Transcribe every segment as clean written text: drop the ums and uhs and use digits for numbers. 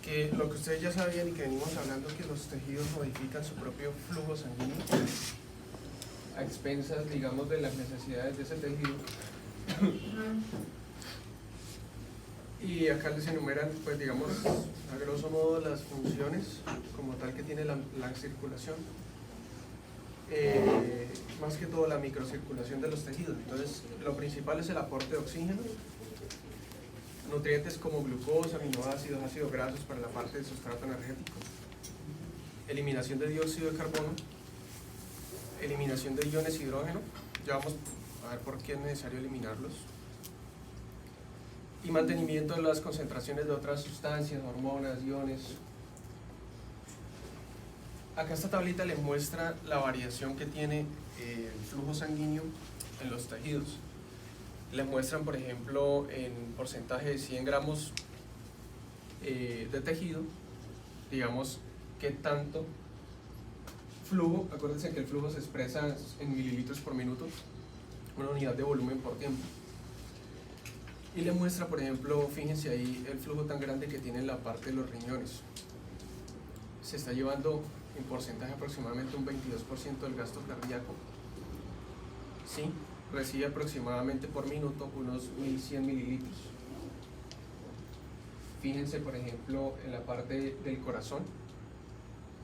que lo que ustedes ya sabían y que venimos hablando, que los tejidos modifican su propio flujo sanguíneo a expensas, digamos, de las necesidades de ese tejido. Y acá les enumeran, pues digamos, a grosso modo las funciones como tal que tiene la circulación. Más que todo la microcirculación de los tejidos. Entonces, lo principal es el aporte de oxígeno, nutrientes como glucosa, aminoácidos, ácidos grasos para la parte del sustrato energético, eliminación de dióxido de carbono, eliminación de iones hidrógeno, ya vamos a ver por qué es necesario eliminarlos, y mantenimiento de las concentraciones de otras sustancias, hormonas, iones. Acá esta tablita les muestra la variación que tiene el flujo sanguíneo en los tejidos. Les muestran, por ejemplo, en porcentaje de 100 gramos de tejido, digamos, qué tanto flujo. Acuérdense que el flujo se expresa en mililitros por minuto, una unidad de volumen por tiempo. Y les muestra, por ejemplo, fíjense ahí el flujo tan grande que tiene en la parte de los riñones. Se está llevando en porcentaje aproximadamente un 22% del gasto cardíaco. ¿Sí? Recibe aproximadamente por minuto unos 1100 mililitros. Fíjense, por ejemplo, en la parte del corazón,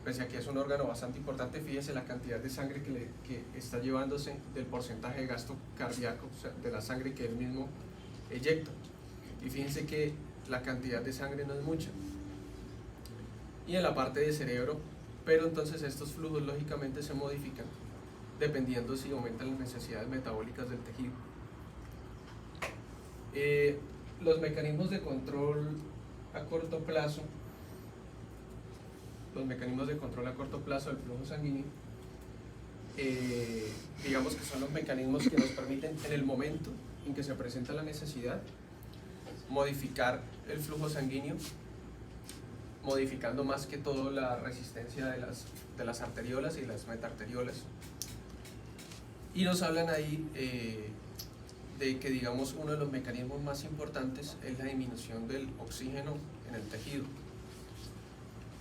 pese a que es un órgano bastante importante, fíjense la cantidad de sangre que está llevándose del porcentaje de gasto cardíaco, o sea, de la sangre que él mismo eyecta. Y fíjense que la cantidad de sangre no es mucha. Y en la parte del cerebro, pero entonces estos flujos lógicamente se modifican dependiendo si aumentan las necesidades metabólicas del tejido. Los mecanismos de control a corto plazo, del flujo sanguíneo, digamos que son los mecanismos que nos permiten en el momento en que se presenta la necesidad modificar el flujo sanguíneo, modificando más que todo la resistencia de las arteriolas y las metarteriolas. Y nos hablan ahí de que, digamos, uno de los mecanismos más importantes es la disminución del oxígeno en el tejido.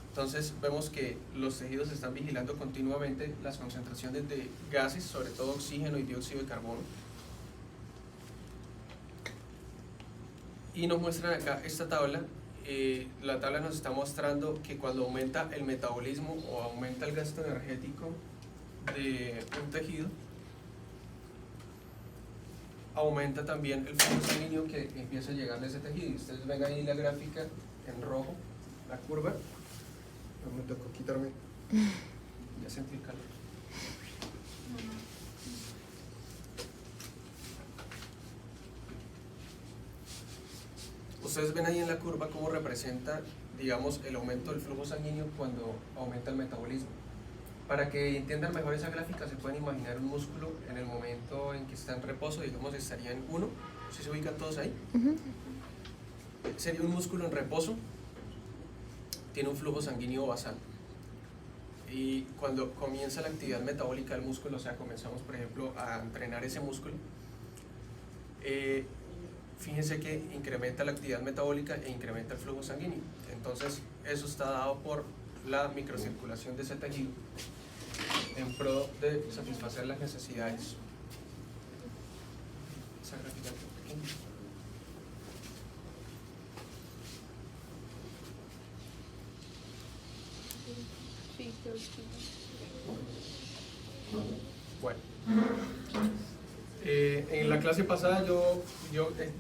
Entonces vemos que los tejidos están vigilando continuamente las concentraciones de gases, sobre todo oxígeno y dióxido de carbono. Y nos muestran acá esta tabla. La tabla nos está mostrando que cuando aumenta el metabolismo o aumenta el gasto energético de un tejido, aumenta también el flujo sanguíneo que empieza a llegar a ese tejido. Y ustedes ven ahí la gráfica en rojo, la curva. No me tocó quitarme, ya sentí el calor. Ustedes ven ahí en la curva cómo representa, digamos, el aumento del flujo sanguíneo cuando aumenta el metabolismo. Para que entiendan mejor esa gráfica, se pueden imaginar un músculo en el momento en que está en reposo, digamos, estaría en 1, ¿sí se ubican todos ahí? Sería un músculo en reposo, tiene un flujo sanguíneo basal. Y cuando comienza la actividad metabólica del músculo, o sea, comenzamos, por ejemplo, a entrenar ese músculo, fíjense que incrementa la actividad metabólica e incrementa el flujo sanguíneo. Entonces, eso está dado por la microcirculación de ese tejido en pro de satisfacer las necesidades. Esa gráfica pequeña. Bueno, en la clase pasada yo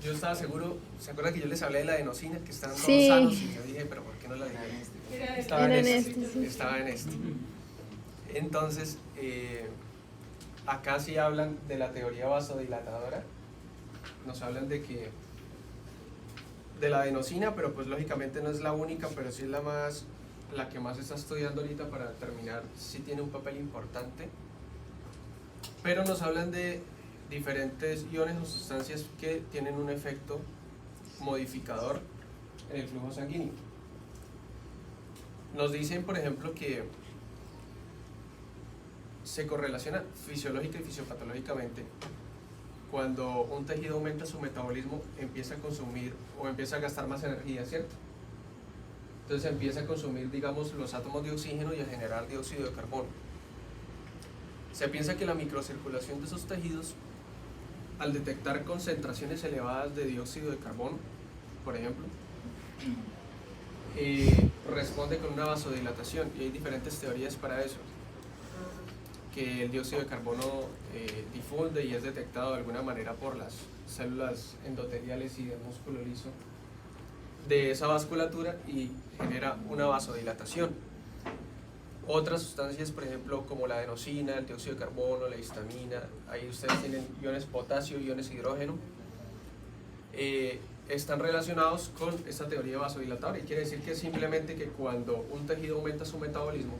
estaba seguro, ¿se acuerdan que yo les hablé de la adenosina, que estaban todos sanos? Y yo dije, pero ¿por qué no la dije? Estaba en este. Entonces, acá sí hablan de la teoría vasodilatadora, nos hablan de la adenosina, pero pues lógicamente no es la única, pero sí es la que más se está estudiando ahorita para determinar si tiene un papel importante. Pero nos hablan de diferentes iones o sustancias que tienen un efecto modificador en el flujo sanguíneo. Nos dicen, por ejemplo, que se correlaciona fisiológica y fisiopatológicamente. Cuando un tejido aumenta su metabolismo, empieza a consumir o empieza a gastar más energía, ¿cierto? Entonces empieza a consumir, digamos, los átomos de oxígeno y a generar dióxido de carbono. Se piensa que la microcirculación de esos tejidos, al detectar concentraciones elevadas de dióxido de carbono, por ejemplo, responde con una vasodilatación, y hay diferentes teorías para eso, que el dióxido de carbono difunde y es detectado de alguna manera por las células endoteliales y del músculo liso de esa vasculatura y genera una vasodilatación. Otras sustancias, por ejemplo, como la adenosina, el dióxido de carbono, la histamina, ahí ustedes tienen iones potasio, iones hidrógeno, están relacionados con esta teoría vasodilatadora, y quiere decir que simplemente que cuando un tejido aumenta su metabolismo,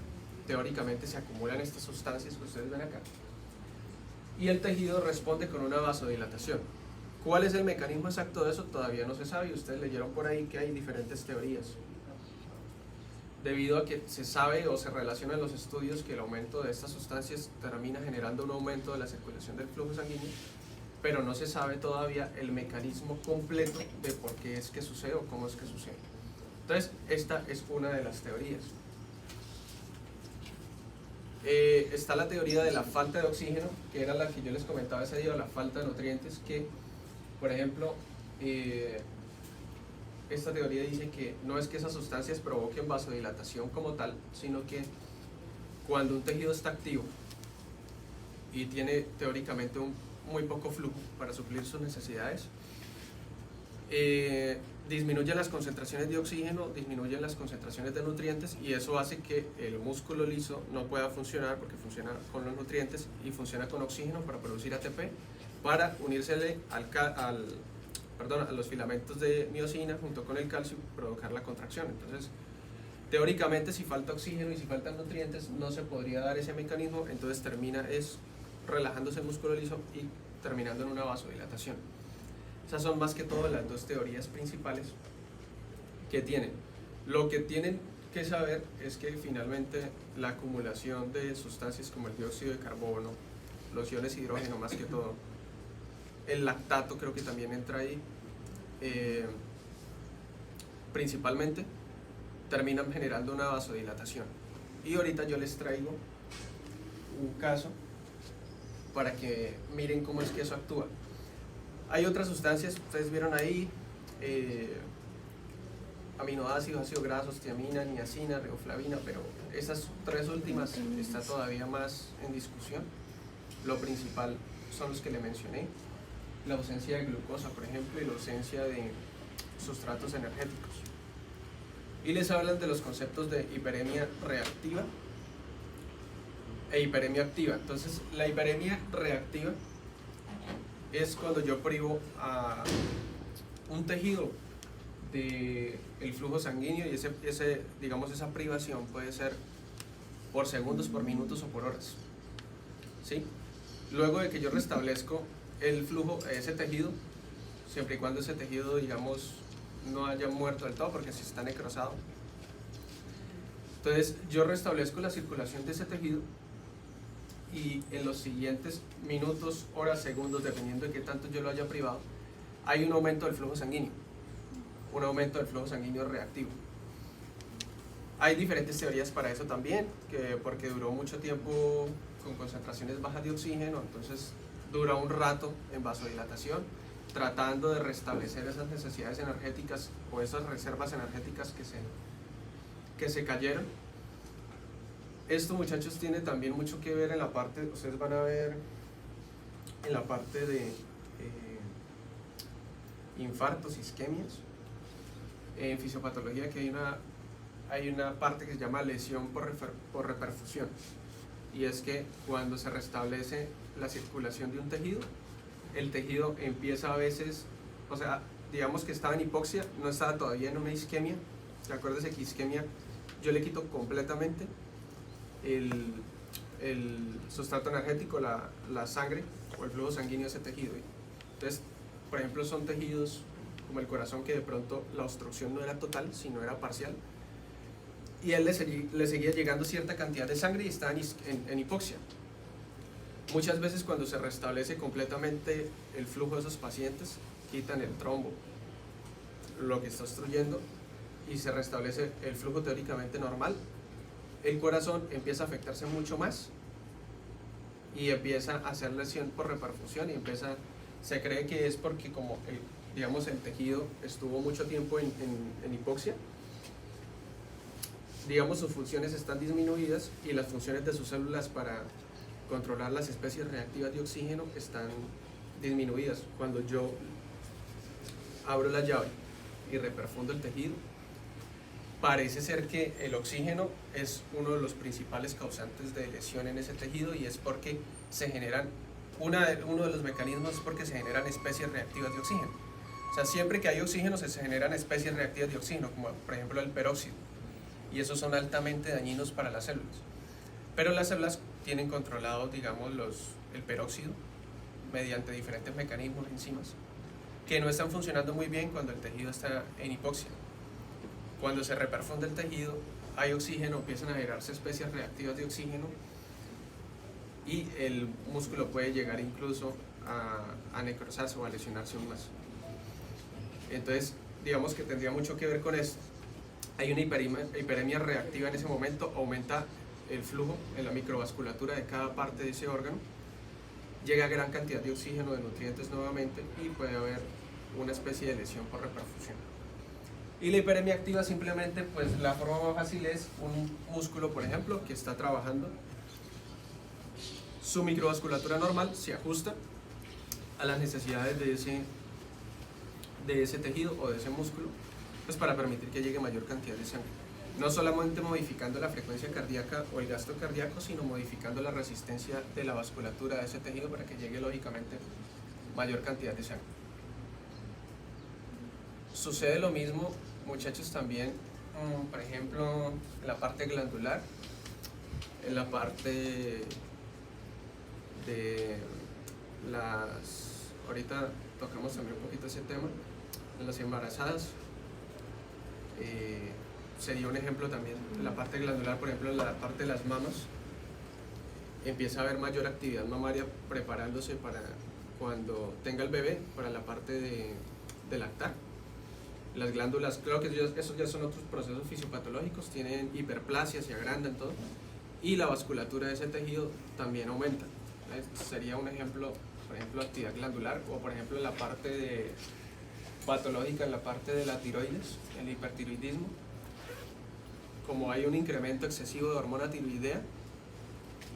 teóricamente se acumulan estas sustancias que ustedes ven acá, y el tejido responde con una vasodilatación. ¿Cuál es el mecanismo exacto de eso? Todavía no se sabe, y ustedes leyeron por ahí que hay diferentes teorías. Debido a que se sabe o se relaciona en los estudios que el aumento de estas sustancias termina generando un aumento de la circulación del flujo sanguíneo, pero no se sabe todavía el mecanismo completo de por qué es que sucede o cómo es que sucede. Entonces, esta es una de las teorías. Está la teoría de la falta de oxígeno, que era la que yo les comentaba ese día, la falta de nutrientes, que, por ejemplo, esta teoría dice que no es que esas sustancias provoquen vasodilatación como tal, sino que cuando un tejido está activo y tiene teóricamente muy poco flujo para suplir sus necesidades, disminuyen las concentraciones de oxígeno, disminuyen las concentraciones de nutrientes, y eso hace que el músculo liso no pueda funcionar porque funciona con los nutrientes y funciona con oxígeno para producir ATP, para unírsele a los filamentos de miosina junto con el calcio y provocar la contracción. Entonces, teóricamente, si falta oxígeno y si faltan nutrientes, no se podría dar ese mecanismo, entonces termina relajándose el músculo liso y terminando en una vasodilatación. Esas son más que todo las dos teorías principales que tienen. Lo que tienen que saber es que finalmente la acumulación de sustancias como el dióxido de carbono, los iones hidrógeno más que todo, el lactato creo que también entra ahí, principalmente terminan generando una vasodilatación. Y ahorita yo les traigo un caso para que miren cómo es que eso actúa. Hay otras sustancias, ustedes vieron ahí, aminoácidos, ácidos grasos, tiamina, niacina, riboflavina, pero esas tres últimas está todavía más en discusión. Lo principal son los que le mencioné: la ausencia de glucosa, por ejemplo, y la ausencia de sustratos energéticos. Y les hablan de los conceptos de hiperemia reactiva e hiperemia activa. Entonces, la hiperemia reactiva es cuando yo privo a un tejido del flujo sanguíneo, y digamos, esa privación puede ser por segundos, por minutos o por horas, ¿sí? Luego de que yo restablezco el flujo a ese tejido, siempre y cuando ese tejido, digamos, no haya muerto del todo, porque si está necrosado, entonces yo restablezco la circulación de ese tejido, y en los siguientes minutos, horas, segundos, dependiendo de qué tanto yo lo haya privado, hay un aumento del flujo sanguíneo, un aumento del flujo sanguíneo reactivo. Hay diferentes teorías para eso también, porque duró mucho tiempo con concentraciones bajas de oxígeno, entonces dura un rato en vasodilatación, tratando de restablecer esas necesidades energéticas o esas reservas energéticas que se cayeron. Esto, muchachos, tiene también mucho que ver en la parte, ustedes van a ver en la parte de infartos, isquemias, en fisiopatología, que hay una parte que se llama lesión por reperfusión, y es que cuando se restablece la circulación de un tejido, el tejido empieza a veces, o sea, digamos que estaba en hipoxia, no estaba todavía en una isquemia. Acuérdense que isquemia, yo le quito completamente el sustrato energético, la sangre o el flujo sanguíneo de ese tejido. Entonces, por ejemplo, son tejidos como el corazón, que de pronto la obstrucción no era total, sino era parcial, y él le seguía llegando cierta cantidad de sangre y estaba en hipoxia. Muchas veces, cuando se restablece completamente el flujo de esos pacientes, quitan el trombo, lo que está obstruyendo, y se restablece el flujo teóricamente normal, el corazón empieza a afectarse mucho más y empieza a hacer lesión por reperfusión y se cree que es porque como digamos el tejido estuvo mucho tiempo en hipoxia, digamos sus funciones están disminuidas y las funciones de sus células para controlar las especies reactivas de oxígeno están disminuidas. Cuando yo abro la llave y reperfundo el tejido, parece ser que el oxígeno es uno de los principales causantes de lesión en ese tejido y es porque se generan, uno de los mecanismos es porque se generan especies reactivas de oxígeno. O sea, siempre que hay oxígeno se generan especies reactivas de oxígeno, como por ejemplo el peróxido, y esos son altamente dañinos para las células. Pero las células tienen controlado, digamos, el peróxido mediante diferentes mecanismos, enzimas, que no están funcionando muy bien cuando el tejido está en hipoxia. Cuando se reperfunde el tejido, hay oxígeno, empiezan a generarse especies reactivas de oxígeno y el músculo puede llegar incluso a necrosarse o a lesionarse aún más. Entonces, digamos que tendría mucho que ver con esto. Hay una hiperemia reactiva en ese momento, aumenta el flujo en la microvasculatura de cada parte de ese órgano, llega gran cantidad de oxígeno, de nutrientes nuevamente y puede haber una especie de lesión por reperfusión. Y la hiperemia activa simplemente, pues la forma más fácil es un músculo, por ejemplo, que está trabajando, su microvasculatura normal se ajusta a las necesidades de ese tejido o de ese músculo, pues para permitir que llegue mayor cantidad de sangre. No solamente modificando la frecuencia cardíaca o el gasto cardíaco, sino modificando la resistencia de la vasculatura de ese tejido para que llegue lógicamente mayor cantidad de sangre. Sucede lo mismo, muchachos, también, por ejemplo, en la parte glandular, en la parte de ahorita tocamos también un poquito ese tema, en las embarazadas, sería un ejemplo también en la parte glandular, por ejemplo, en la parte de las mamas, empieza a haber mayor actividad mamaria preparándose para cuando tenga el bebé, para la parte de lactar. Las glándulas, creo que esos ya son otros procesos fisiopatológicos, tienen hiperplasia, se agrandan todo, y la vasculatura de ese tejido también aumenta. Sería un ejemplo, por ejemplo, actividad glandular, o por ejemplo en la parte patológica, en la parte de la tiroides, el hipertiroidismo. Como hay un incremento excesivo de hormona tiroidea,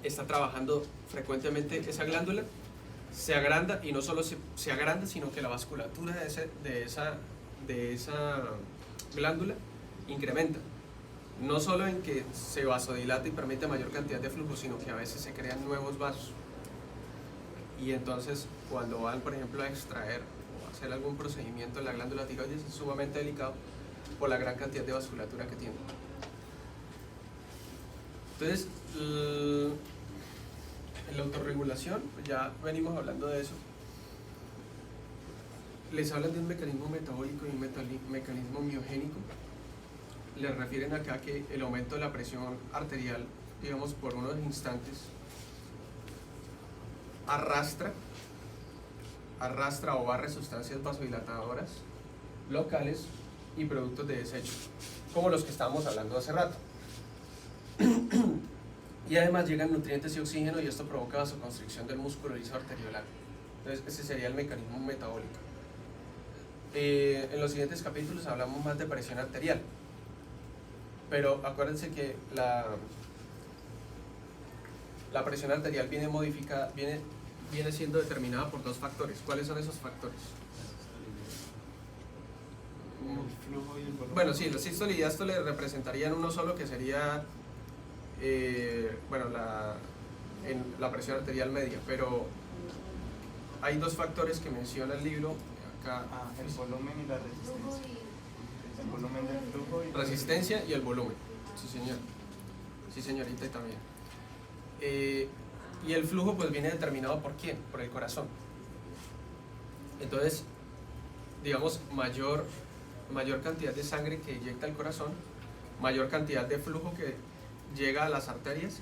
está trabajando frecuentemente esa glándula, se agranda, y no solo se agranda, sino que la vasculatura de esa glándula incrementa. No solo en que se vasodilata y permite mayor cantidad de flujo, sino que a veces se crean nuevos vasos. Y entonces, cuando van, por ejemplo, a extraer o a hacer algún procedimiento en la glándula tiroides, es sumamente delicado por la gran cantidad de vasculatura que tiene. Entonces, en la autorregulación, pues ya venimos hablando de eso. Les hablan de un mecanismo metabólico y un mecanismo miogénico. Les refieren acá que el aumento de la presión arterial, digamos, por unos instantes, arrastra o barre sustancias vasodilatadoras locales y productos de desecho, como los que estábamos hablando hace rato. Y además llegan nutrientes y oxígeno, y esto provoca vasoconstricción del músculo liso arteriolar. Entonces ese sería el mecanismo metabólico. En los siguientes capítulos hablamos más de presión arterial, pero acuérdense que la presión arterial viene siendo determinada por dos factores. ¿Cuáles son esos factores? El flujo y el volumen. Bueno, sí, la sístole y diástole representarían uno solo, que sería la presión arterial media, pero hay dos factores que menciona el libro acá. El volumen y la resistencia. El volumen del flujo y Resistencia y el volumen. Sí, señor. Sí, señorita, y también. Y el flujo pues viene determinado por ¿quién? Por el corazón. Entonces, digamos, mayor cantidad de sangre que inyecta el corazón, mayor cantidad de flujo que llega a las arterias,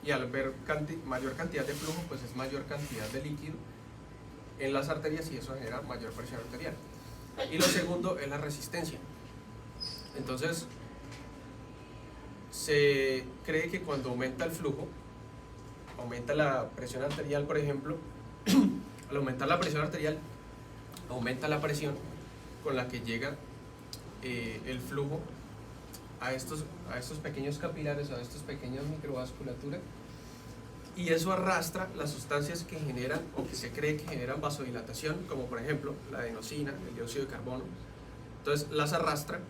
y al ver mayor cantidad de flujo, pues es mayor cantidad de líquido en las arterias, y eso genera mayor presión arterial. Y lo segundo es la resistencia. Entonces, se cree que cuando aumenta el flujo, aumenta la presión arterial, por ejemplo, al aumentar la presión arterial, aumenta la presión con la que llega el flujo a estos pequeños capilares, a estas pequeñas microvasculaturas, y eso arrastra las sustancias que generan o que se cree que generan vasodilatación, como por ejemplo la adenosina, el dióxido de carbono. Entonces las arrastra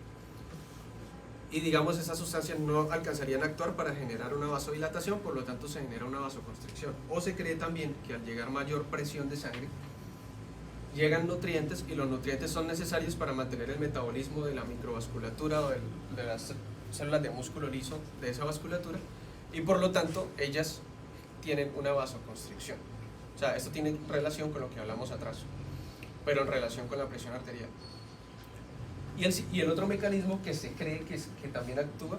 y digamos esas sustancias no alcanzarían a actuar para generar una vasodilatación, por lo tanto se genera una vasoconstricción. O se cree también que al llegar mayor presión de sangre llegan nutrientes, y los nutrientes son necesarios para mantener el metabolismo de la microvasculatura o de las células de músculo liso de esa vasculatura, y por lo tanto ellas tienen una vasoconstricción. O sea, esto tiene relación con lo que hablamos atrás, pero en relación con la presión arterial. Y el otro mecanismo que se cree que también actúa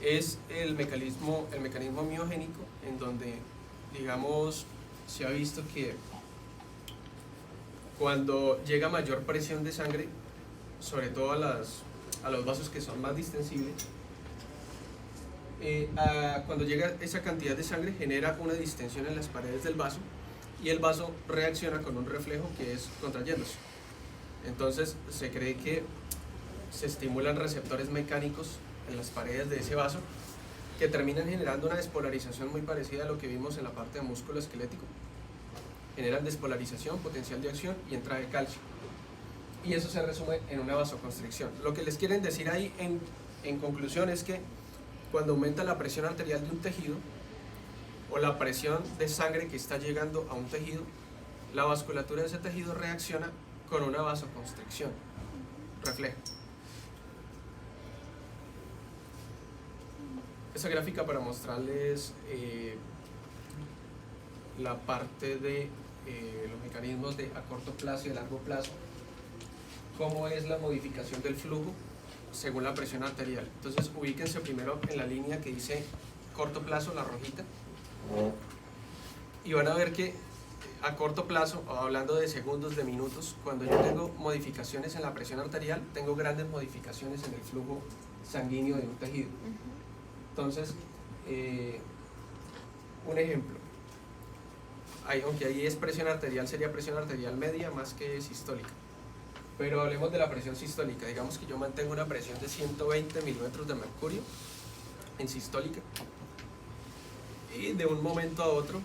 es el mecanismo miogénico, en donde, digamos, se ha visto que cuando llega mayor presión de sangre, sobre todo a los vasos que son más distensibles, cuando llega esa cantidad de sangre genera una distensión en las paredes del vaso, y el vaso reacciona con un reflejo que es contrayéndose. Entonces se cree que se estimulan receptores mecánicos en las paredes de ese vaso que terminan generando una despolarización muy parecida a lo que vimos en la parte de músculo esquelético. Generan despolarización, potencial de acción y entrada de calcio. Y eso se resume en una vasoconstricción. Lo que les quieren decir ahí en conclusión es que cuando aumenta la presión arterial de un tejido o la presión de sangre que está llegando a un tejido, la vasculatura de ese tejido reacciona con una vasoconstricción. Refleja. Esa gráfica para mostrarles la parte de los mecanismos de a corto plazo y a largo plazo, cómo es la modificación del flujo según la presión arterial. Entonces ubíquense primero en la línea que dice corto plazo, la rojita, y van a ver que a corto plazo, hablando de segundos, de minutos, cuando yo tengo modificaciones en la presión arterial, tengo grandes modificaciones en el flujo sanguíneo de un tejido. Entonces, un ejemplo, aunque ahí es presión arterial, sería presión arterial media más que sistólica. Pero hablemos de la presión sistólica. Digamos que yo mantengo una presión de 120 milímetros de mercurio en sistólica, y de un momento a otro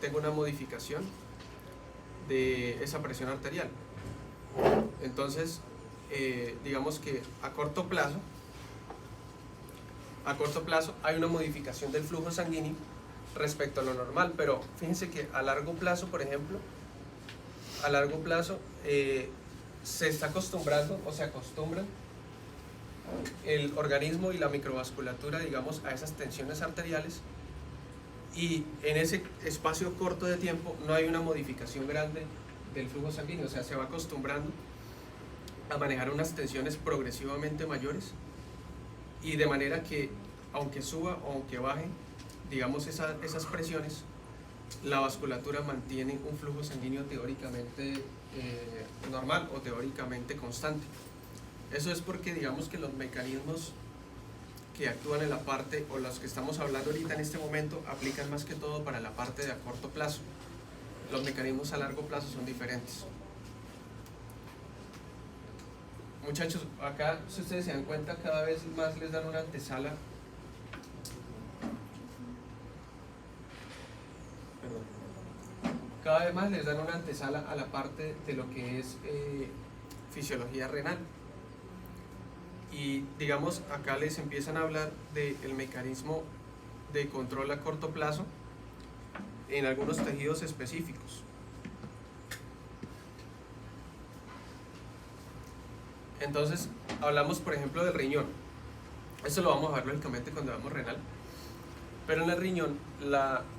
tengo una modificación de esa presión arterial. Entonces, digamos que a corto plazo hay una modificación del flujo sanguíneo respecto a lo normal, pero fíjense que a largo plazo, por ejemplo, se está acostumbrando o se acostumbran el organismo y la microvasculatura, digamos, a esas tensiones arteriales, y en ese espacio corto de tiempo no hay una modificación grande del flujo sanguíneo. O sea, se va acostumbrando a manejar unas tensiones progresivamente mayores, y de manera que aunque suba o aunque baje, digamos, esas presiones, la vasculatura mantiene un flujo sanguíneo teóricamente normal o teóricamente constante. Eso es porque, digamos, que los mecanismos que actúan en la parte, o los que estamos hablando ahorita en este momento, aplican más que todo para la parte de a corto plazo. Los mecanismos a largo plazo son diferentes. Muchachos, acá, si ustedes se dan cuenta, cada vez más les dan una antesala. Cada vez más les dan una antesala a la parte de lo que es fisiología renal. Y digamos, acá les empiezan a hablar del mecanismo de control a corto plazo en algunos tejidos específicos. Entonces, hablamos por ejemplo del riñón. Eso lo vamos a ver lógicamente cuando veamos renal. Pero en el riñón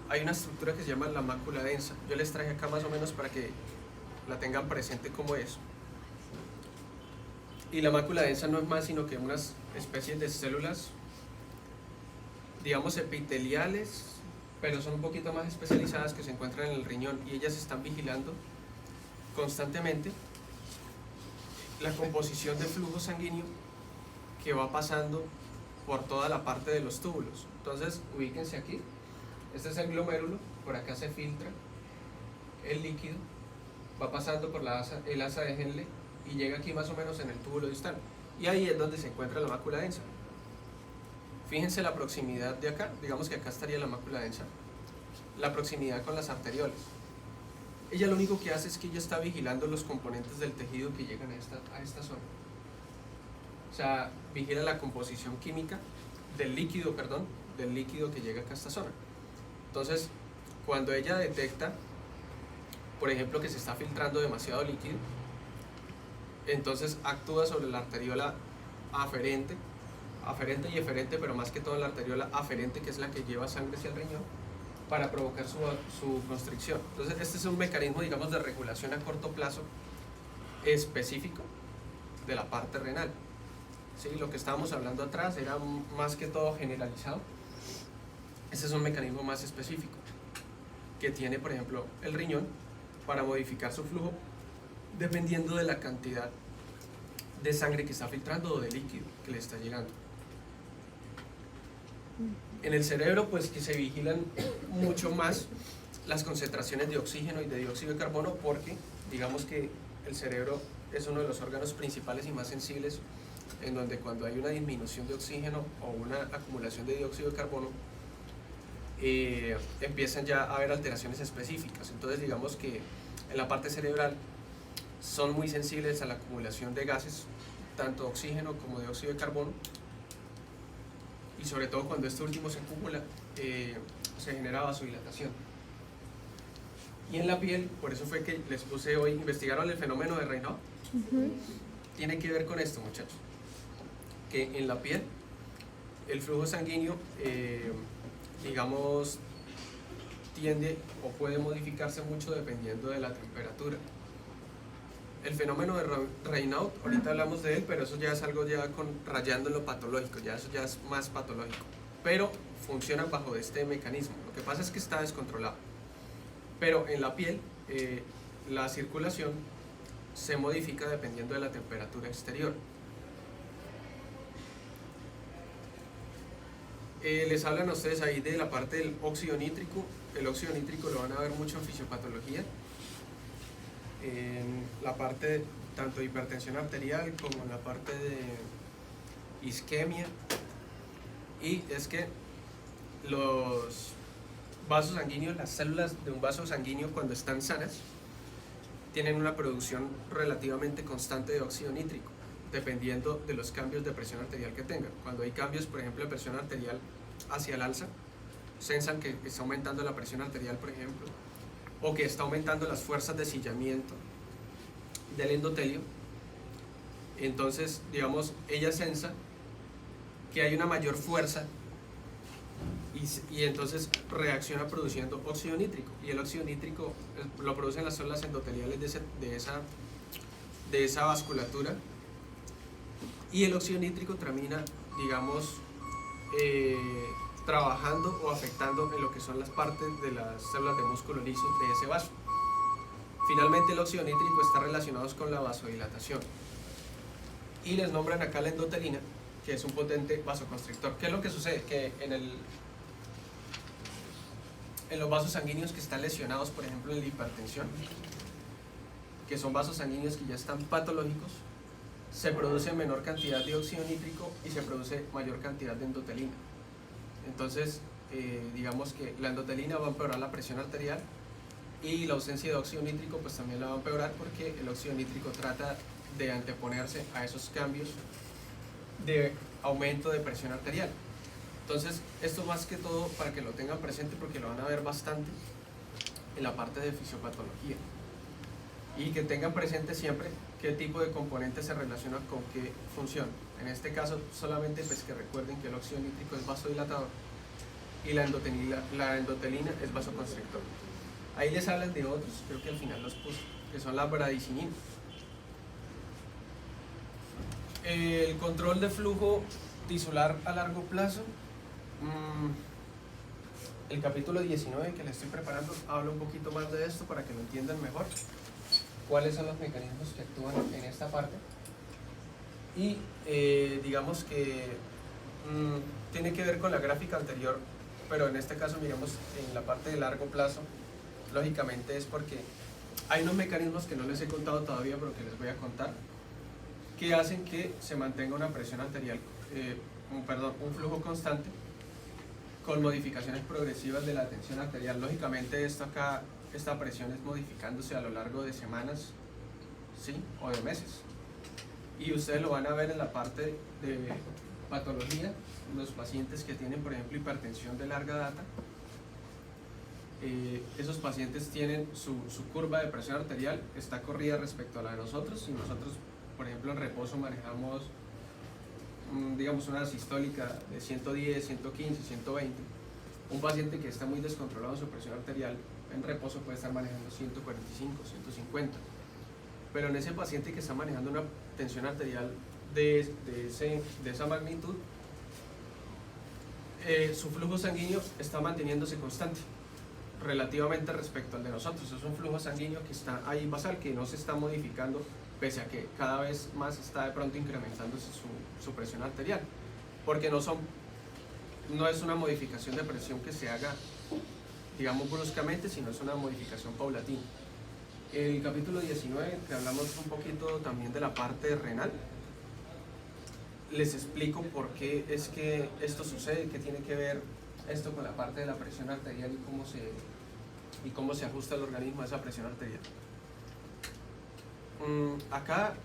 hay una estructura que se llama la mácula densa. Yo les traje acá más o menos para que la tengan presente cómo es. Y la mácula densa no es más sino que unas especies de células, digamos, epiteliales, pero son un poquito más especializadas, que se encuentran en el riñón, y ellas están vigilando constantemente la composición de flujo sanguíneo que va pasando por toda la parte de los túbulos. Entonces, ubíquense aquí. Este es el glomérulo, por acá se filtra el líquido, va pasando por el asa de Henle y llega aquí más o menos en el túbulo distal. Y ahí es donde se encuentra la mácula densa. Fíjense la proximidad de acá, digamos que acá estaría la mácula densa, la proximidad con las arteriolas. Ella lo único que hace es que ella está vigilando los componentes del tejido que llegan a esta zona. O sea, vigila la composición química del líquido que llega acá a esta zona. Entonces, cuando ella detecta, por ejemplo, que se está filtrando demasiado líquido, entonces actúa sobre la arteriola aferente y eferente, pero más que todo la arteriola aferente, que es la que lleva sangre hacia el riñón, para provocar su constricción. Entonces, este es un mecanismo, digamos, de regulación a corto plazo específico de la parte renal. ¿Sí? Lo que estábamos hablando atrás era más que todo generalizado. Este es un mecanismo más específico que tiene, por ejemplo, el riñón para modificar su flujo dependiendo de la cantidad de sangre que está filtrando o de líquido que le está llegando. En el cerebro, pues que se vigilan mucho más las concentraciones de oxígeno y de dióxido de carbono, porque digamos que el cerebro es uno de los órganos principales y más sensibles, en donde cuando hay una disminución de oxígeno o una acumulación de dióxido de carbono, empiezan ya a haber alteraciones específicas. Entonces digamos que en la parte cerebral son muy sensibles a la acumulación de gases, tanto oxígeno como dióxido de carbono, y sobre todo cuando este último se acumula, se genera vasodilatación. Y en la piel, por eso fue que les puse hoy, investigaron el fenómeno de Raynaud. Tiene que ver con esto, muchachos, que en la piel el flujo sanguíneo, digamos, tiende o puede modificarse mucho dependiendo de la temperatura. El fenómeno de Raynaud, ahorita hablamos de él, pero eso ya es algo ya rayando en lo patológico, ya eso ya es más patológico, pero funciona bajo este mecanismo. Lo que pasa es que está descontrolado, pero en la piel la circulación se modifica dependiendo de la temperatura exterior. Les hablan a ustedes ahí de la parte del óxido nítrico. El óxido nítrico lo van a ver mucho en fisiopatología, en la parte tanto de hipertensión arterial como en la parte de isquemia. Y es que los vasos sanguíneos, las células de un vaso sanguíneo, cuando están sanas, tienen una producción relativamente constante de óxido nítrico, dependiendo de los cambios de presión arterial que tengan. Cuando hay cambios, por ejemplo, de presión arterial hacia el alza, sensan que está aumentando la presión arterial, por ejemplo, o que está aumentando las fuerzas de sillamiento del endotelio. Entonces, digamos, ella sensa que hay una mayor fuerza y entonces reacciona produciendo óxido nítrico, y el óxido nítrico lo producen las células endoteliales de esa vasculatura, y el óxido nítrico termina, digamos, trabajando o afectando en lo que son las partes de las células de músculo liso de ese vaso. Finalmente, el óxido nítrico está relacionado con la vasodilatación, y les nombran acá la endotelina, que es un potente vasoconstrictor. ¿Qué es lo que sucede? Que en los vasos sanguíneos que están lesionados, por ejemplo en la hipertensión, que son vasos sanguíneos que ya están patológicos, se produce menor cantidad de óxido nítrico y se produce mayor cantidad de endotelina. Entonces, digamos que la endotelina va a empeorar la presión arterial, y la ausencia de óxido nítrico pues también la va a empeorar, porque el óxido nítrico trata de anteponerse a esos cambios de aumento de presión arterial. Entonces, esto más que todo para que lo tengan presente, porque lo van a ver bastante en la parte de fisiopatología, y que tengan presente siempre qué tipo de componente se relaciona con qué función. En este caso, solamente pues que recuerden que el óxido nítrico es vasodilatador y la endotelina es vasoconstrictor. Ahí les hablan de otros, creo que al final los puse, que son la bradicinina. El control de flujo tisular a largo plazo, el capítulo 19 que les estoy preparando habla un poquito más de esto para que lo entiendan mejor, cuáles son los mecanismos que actúan en esta parte. y digamos que tiene que ver con la gráfica anterior, pero en este caso miremos en la parte de largo plazo. Lógicamente es porque hay unos mecanismos que no les he contado todavía, pero que les voy a contar, que hacen que se mantenga una presión arterial, un flujo constante con modificaciones progresivas de la tensión arterial. Lógicamente esta presión es modificándose a lo largo de semanas, ¿sí? O de meses. Y ustedes lo van a ver en la parte de patología, los pacientes que tienen, por ejemplo, hipertensión de larga data. Esos pacientes tienen su curva de presión arterial, está corrida respecto a la de nosotros. Si nosotros, por ejemplo, en reposo manejamos, digamos, una sistólica de 110, 115, 120, un paciente que está muy descontrolado en su presión arterial en reposo puede estar manejando 145, 150. Pero en ese paciente que está manejando una tensión arterial de esa magnitud, su flujo sanguíneo está manteniéndose constante relativamente respecto al de nosotros. Es un flujo sanguíneo que está ahí basal, que no se está modificando, pese a que cada vez más está de pronto incrementándose su presión arterial, porque no es una modificación de presión que se haga, digamos, bruscamente, sino es una modificación paulatina. El capítulo 19, que hablamos un poquito también de la parte renal, les explico por qué es que esto sucede, qué tiene que ver esto con la parte de la presión arterial y cómo se ajusta el organismo a esa presión arterial. Acá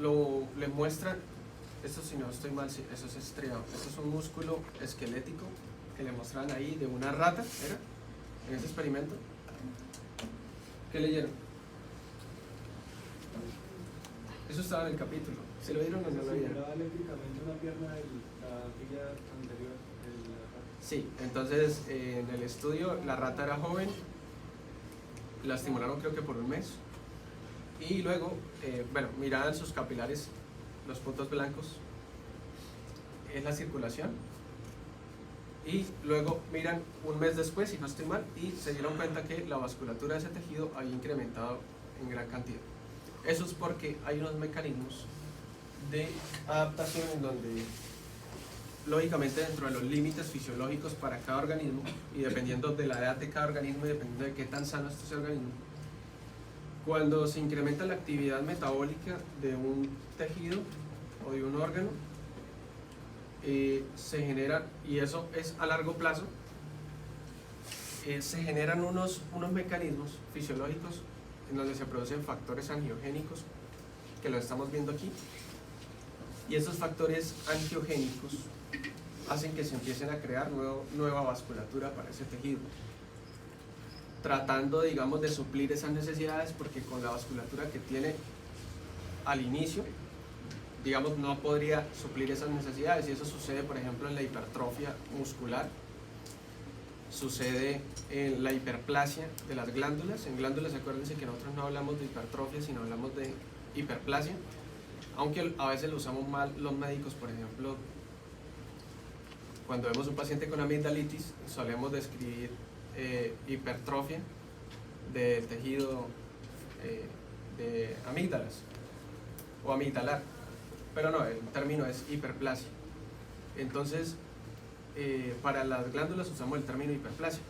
les muestran, esto, si no estoy mal, sí, eso es estriado, esto es un músculo esquelético que le mostraban ahí de una rata, ¿era? En ese experimento. ¿Qué leyeron? Eso estaba en el capítulo. ¿Se lo dieron o no lo vieron? Eléctricamente una pierna de la fila anterior. Sí, entonces en el estudio la rata era joven, la estimularon creo que por un mes, y luego, miraban sus capilares, los puntos blancos, es la circulación, y luego miran un mes después, si no estoy mal, y se dieron cuenta que la vasculatura de ese tejido había incrementado en gran cantidad. Eso es porque hay unos mecanismos de adaptación en donde, lógicamente, dentro de los límites fisiológicos para cada organismo, y dependiendo de la edad de cada organismo y dependiendo de qué tan sano esté ese organismo, cuando se incrementa la actividad metabólica de un tejido o de un órgano, se genera, y eso es a largo plazo, se generan unos mecanismos fisiológicos en donde se producen factores angiogénicos, que lo estamos viendo aquí, y esos factores angiogénicos hacen que se empiecen a crear nueva vasculatura para ese tejido, tratando, digamos, de suplir esas necesidades, porque con la vasculatura que tiene al inicio, digamos, no podría suplir esas necesidades, y eso sucede, por ejemplo, en la hipertrofia muscular, sucede en la hiperplasia de las glándulas. En glándulas, acuérdense que nosotros no hablamos de hipertrofia, sino hablamos de hiperplasia, aunque a veces lo usamos mal los médicos. Por ejemplo, cuando vemos un paciente con amigdalitis, solemos describir hipertrofia del tejido de amígdalas o amigdalar, pero no, el término es hiperplasia. Entonces, para las glándulas usamos el término hiperplasia.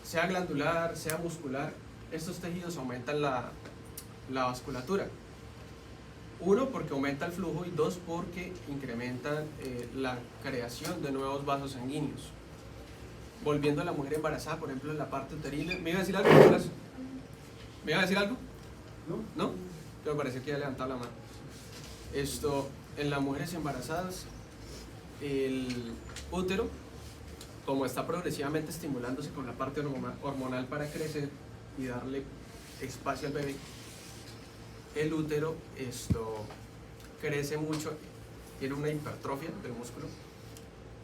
Sea glandular, sea muscular, estos tejidos aumentan la vasculatura. Uno, porque aumenta el flujo, y dos, porque incrementan la creación de nuevos vasos sanguíneos. Volviendo a la mujer embarazada, por ejemplo, en la parte uterina. ¿Me iba a decir algo, Nicolás? ¿Me iba a decir algo? ¿No? ¿No? Me pareció que ya levantaba la mano. En las mujeres embarazadas, el útero, como está progresivamente estimulándose con la parte hormonal para crecer y darle espacio al bebé, el útero crece mucho, tiene una hipertrofia del músculo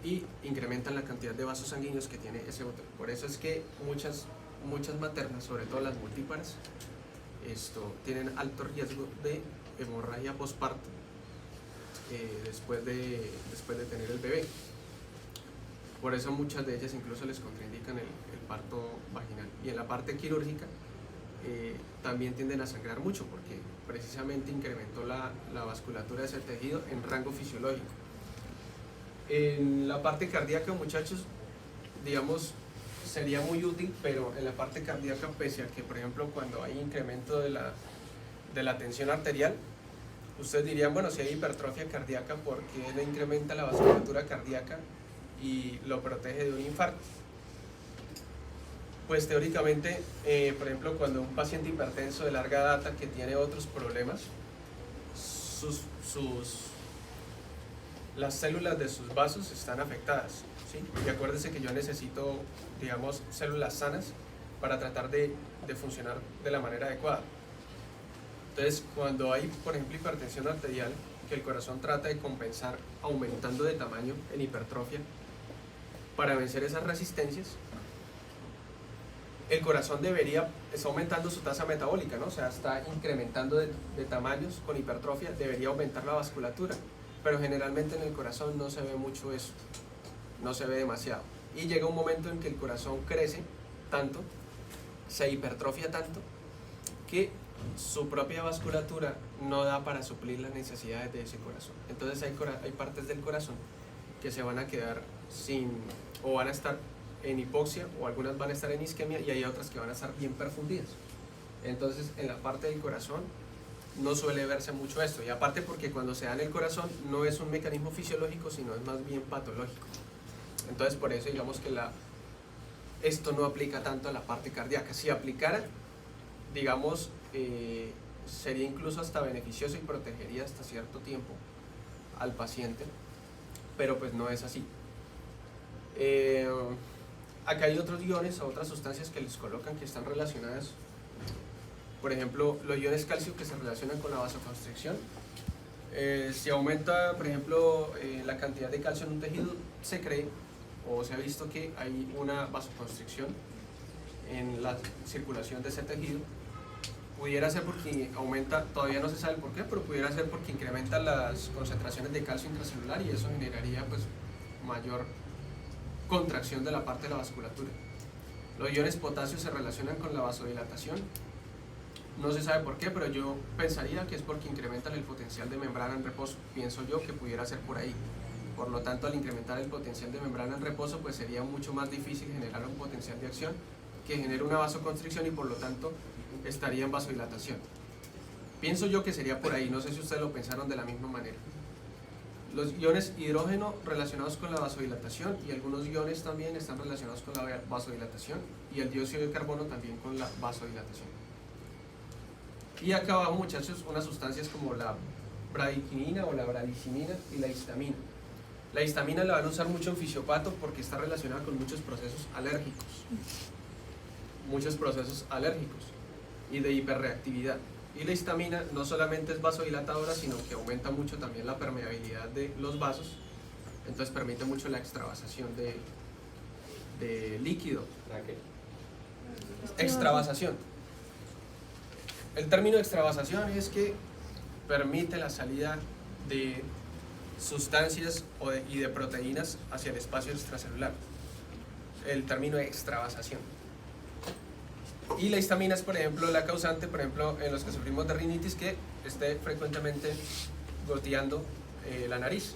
y incrementan la cantidad de vasos sanguíneos que tiene ese útero. Por eso es que muchas maternas, sobre todo las multíparas, tienen alto riesgo de hemorragia postparto después de tener el bebé. Por eso muchas de ellas incluso les contraindican el parto vaginal. Y en la parte quirúrgica, también tienden a sangrar mucho porque precisamente incrementó la vasculatura de ese tejido en rango fisiológico. En la parte cardíaca, muchachos, digamos, sería muy útil, pero en la parte cardíaca, pese a que, por ejemplo, cuando hay incremento de la tensión arterial, ustedes dirían, bueno, si hay hipertrofia cardíaca, ¿por qué no incrementa la vasculatura cardíaca y lo protege de un infarto? Pues teóricamente, por ejemplo, cuando un paciente hipertenso de larga data que tiene otros problemas, las células de sus vasos están afectadas, ¿sí? Y acuérdense que yo necesito, digamos, células sanas para tratar de funcionar de la manera adecuada. Entonces, cuando hay, por ejemplo, hipertensión arterial, que el corazón trata de compensar aumentando de tamaño en hipertrofia para vencer esas resistencias, el corazón está aumentando su tasa metabólica, ¿no? O sea, está incrementando de tamaños con hipertrofia, debería aumentar la vasculatura, pero generalmente en el corazón no se ve mucho eso, no se ve demasiado. Y llega un momento en que el corazón crece tanto, se hipertrofia tanto, que su propia vasculatura no da para suplir las necesidades de ese corazón. Entonces hay partes del corazón que se van a quedar o van a estar en hipoxia, o algunas van a estar en isquemia, y hay otras que van a estar bien perfundidas. Entonces en la parte del corazón no suele verse mucho esto, y aparte porque cuando se da en el corazón no es un mecanismo fisiológico, sino es más bien patológico. Entonces por eso digamos que esto no aplica tanto a la parte cardíaca. Si aplicara, digamos, sería incluso hasta beneficioso y protegería hasta cierto tiempo al paciente, pero pues no es así. Acá hay otros iones o otras sustancias que les colocan que están relacionadas, por ejemplo, los iones calcio, que se relacionan con la vasoconstricción. Si aumenta, por ejemplo, la cantidad de calcio en un tejido, se cree o se ha visto que hay una vasoconstricción en la circulación de ese tejido. Pudiera ser porque aumenta, todavía no se sabe el por qué, pero pudiera ser porque incrementa las concentraciones de calcio intracelular, y eso generaría pues mayor contracción de la parte de la vasculatura. Los iones potasio se relacionan con la vasodilatación. No se sabe por qué, pero yo pensaría que es porque incrementan el potencial de membrana en reposo. Pienso yo que pudiera ser por ahí. Por lo tanto, al incrementar el potencial de membrana en reposo, pues sería mucho más difícil generar un potencial de acción que genere una vasoconstricción, y por lo tanto estaría en vasodilatación. Pienso yo que sería por ahí, no sé si ustedes lo pensaron de la misma manera. Los iones hidrógeno relacionados con la vasodilatación, y algunos iones también están relacionados con la vasodilatación, y el dióxido de carbono también con la vasodilatación. Y acá abajo, muchachos, unas sustancias como la bradiquinina o la bradicimina y la histamina. La histamina la van a usar mucho en fisiopato porque está relacionada con muchos procesos alérgicos. Y de hiperreactividad. Y la histamina no solamente es vasodilatadora, sino que aumenta mucho también la permeabilidad de los vasos, entonces permite mucho la extravasación de líquido. Extravasación. El término extravasación es que permite la salida de sustancias y de proteínas hacia el espacio extracelular. El término extravasación. Y la histamina es, por ejemplo, la causante, por ejemplo, en los que sufrimos de rinitis, que esté frecuentemente goteando la nariz,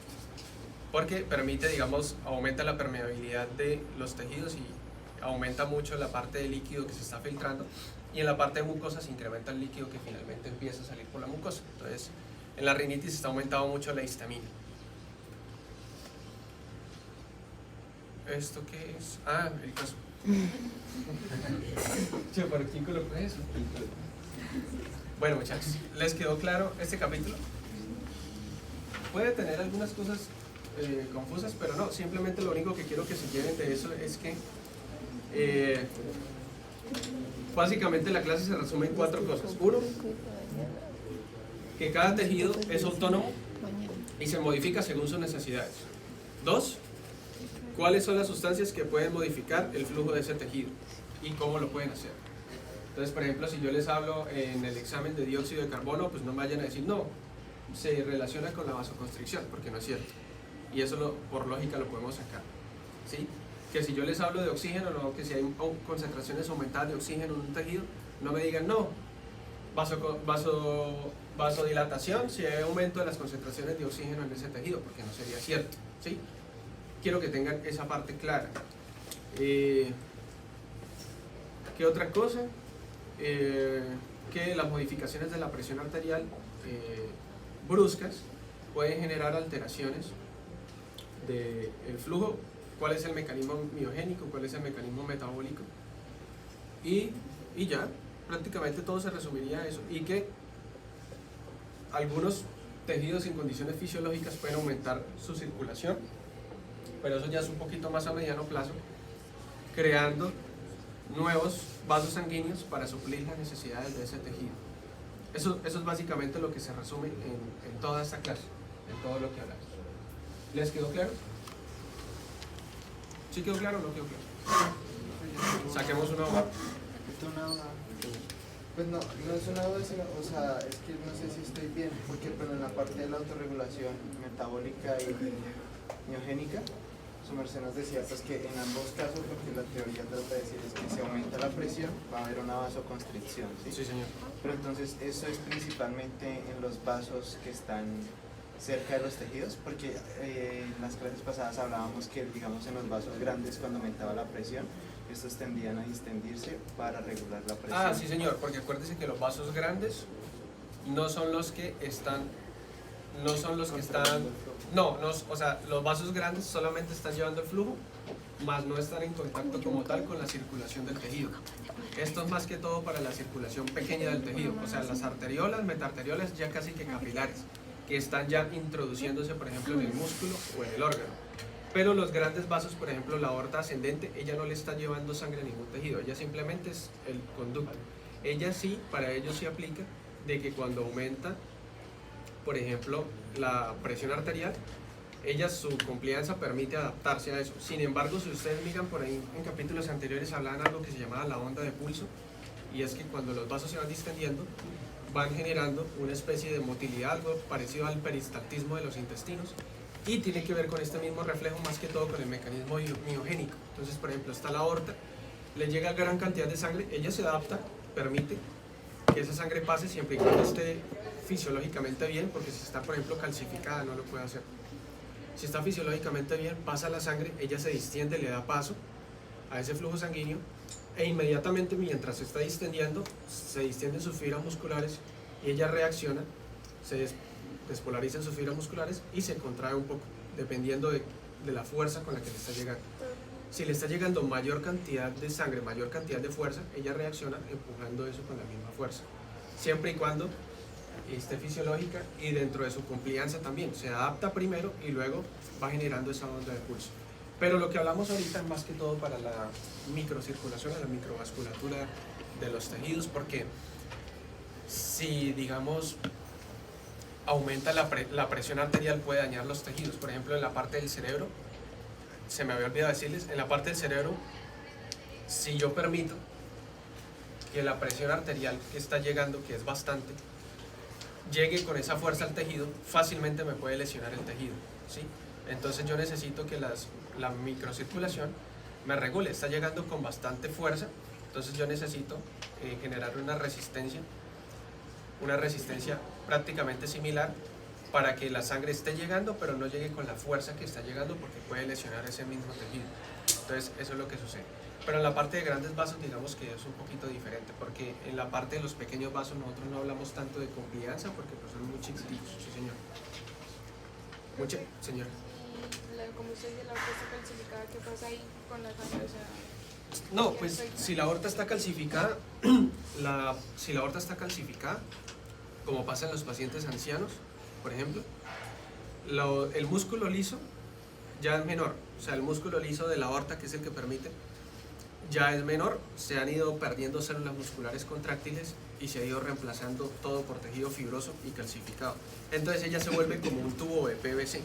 porque permite, digamos, aumenta la permeabilidad de los tejidos y aumenta mucho la parte de líquido que se está filtrando, y en la parte de mucosa se incrementa el líquido que finalmente empieza a salir por la mucosa. Entonces, en la rinitis está aumentado mucho la histamina. ¿Esto qué es? Ah, el caso. ¿Para quién colocó eso? Bueno, muchachos, ¿les quedó claro este capítulo? Puede tener algunas cosas confusas, pero no, simplemente lo único que quiero que se lleven de eso es que básicamente la clase se resume en 4 cosas. 1, que cada tejido es autónomo y se modifica según sus necesidades. 2, cuáles son las sustancias que pueden modificar el flujo de ese tejido y cómo lo pueden hacer. Entonces, por ejemplo, si yo les hablo en el examen de dióxido de carbono, pues no me vayan a decir, no, se relaciona con la vasoconstricción, porque no es cierto. Y eso por lógica lo podemos sacar, ¿sí? Que si yo les hablo de oxígeno, no, que si hay concentraciones aumentadas de oxígeno en un tejido, No me digan, no, vasodilatación si hay aumento de las concentraciones de oxígeno en ese tejido, porque no sería cierto, ¿sí? Quiero que tengan esa parte clara. ¿Qué otra cosa? Que las modificaciones de la presión arterial bruscas pueden generar alteraciones del flujo, cuál es el mecanismo miogénico, cuál es el mecanismo metabólico, y ya, prácticamente todo se resumiría a eso, y que algunos tejidos en condiciones fisiológicas pueden aumentar su circulación, pero eso ya es un poquito más a mediano plazo, creando nuevos vasos sanguíneos para suplir las necesidades de ese tejido. Eso es básicamente lo que se resume en toda esta clase, en todo lo que hablamos. ¿Les quedó claro? ¿Sí quedó claro o no quedó claro? Saquemos una hoja. Pues no es una duda, sino, o sea, es que no sé si estoy bien, porque pero en la parte de la autorregulación metabólica y miogénica, su merced nos decía pues que en ambos casos lo que la teoría trata de decir es que si aumenta la presión va a haber una vasoconstricción, ¿sí? Sí, señor. Pero entonces eso es principalmente en los vasos que están cerca de los tejidos, porque en las clases pasadas hablábamos que digamos en los vasos grandes cuando aumentaba la presión, estos tendían a distendirse para regular la presión. Ah, sí, señor, porque acuérdese que los vasos grandes no son los que están, o sea, los vasos grandes solamente están llevando el flujo, más no están en contacto como tal con la circulación del tejido. Esto es más que todo para la circulación pequeña del tejido, o sea, las arteriolas, metaarteriolas ya casi que capilares, que están ya introduciéndose, por ejemplo, en el músculo o en el órgano. Pero los grandes vasos, por ejemplo, la aorta ascendente, ella no le está llevando sangre a ningún tejido, ella simplemente es el conducto. Ella sí, para ello sí aplica de que cuando aumenta, por ejemplo, la presión arterial, ella su complianza permite adaptarse a eso. Sin embargo, si ustedes miran por ahí en capítulos anteriores hablaban algo que se llamaba la onda de pulso, y es que cuando los vasos se van distendiendo, van generando una especie de motilidad, algo parecido al peristaltismo de los intestinos, y tiene que ver con este mismo reflejo más que todo con el mecanismo miogénico. Entonces, por ejemplo, está la aorta, le llega gran cantidad de sangre, ella se adapta, permite que esa sangre pase siempre y cuando esté fisiológicamente bien, porque si está, por ejemplo, calcificada no lo puede hacer. Si está fisiológicamente bien, pasa la sangre, ella se distiende, le da paso a ese flujo sanguíneo, e inmediatamente mientras se está distendiendo, se distienden sus fibras musculares y ella reacciona, se despolarizan sus fibras musculares y se contrae un poco, dependiendo de la fuerza con la que le está llegando. Si le está llegando mayor cantidad de sangre, mayor cantidad de fuerza, ella reacciona empujando eso con la misma fuerza, siempre y cuando esté fisiológica y dentro de su complianza también, se adapta primero y luego va generando esa onda de pulso. Pero lo que hablamos ahorita es más que todo para la microcirculación, la microvasculatura de los tejidos, porque si, digamos, aumenta la presión arterial puede dañar los tejidos. Por ejemplo, en la parte del cerebro, se me había olvidado decirles, en la parte del cerebro, si yo permito que la presión arterial que está llegando, que es bastante, llegue con esa fuerza al tejido, fácilmente me puede lesionar el tejido, ¿sí? Entonces yo necesito que la microcirculación me regule, está llegando con bastante fuerza, entonces yo necesito generar una resistencia prácticamente similar para que la sangre esté llegando, pero no llegue con la fuerza que está llegando porque puede lesionar ese mismo tejido. Entonces eso es lo que sucede. Pero en la parte de grandes vasos digamos que es un poquito diferente, porque en la parte de los pequeños vasos nosotros no hablamos tanto de complianza porque pues son muy chiquititos. Sí, señor. Señora. Como usted dice, la aorta está calcificada, ¿qué pasa ahí con la sangre? O sea, no, pues si la aorta está calcificada, como pasa en los pacientes ancianos, por ejemplo, el músculo liso ya es menor, o sea, el músculo liso de la aorta, que es el que permite, ya es menor, se han ido perdiendo células musculares contráctiles y se ha ido reemplazando todo por tejido fibroso y calcificado. Entonces ella se vuelve como un tubo de PVC.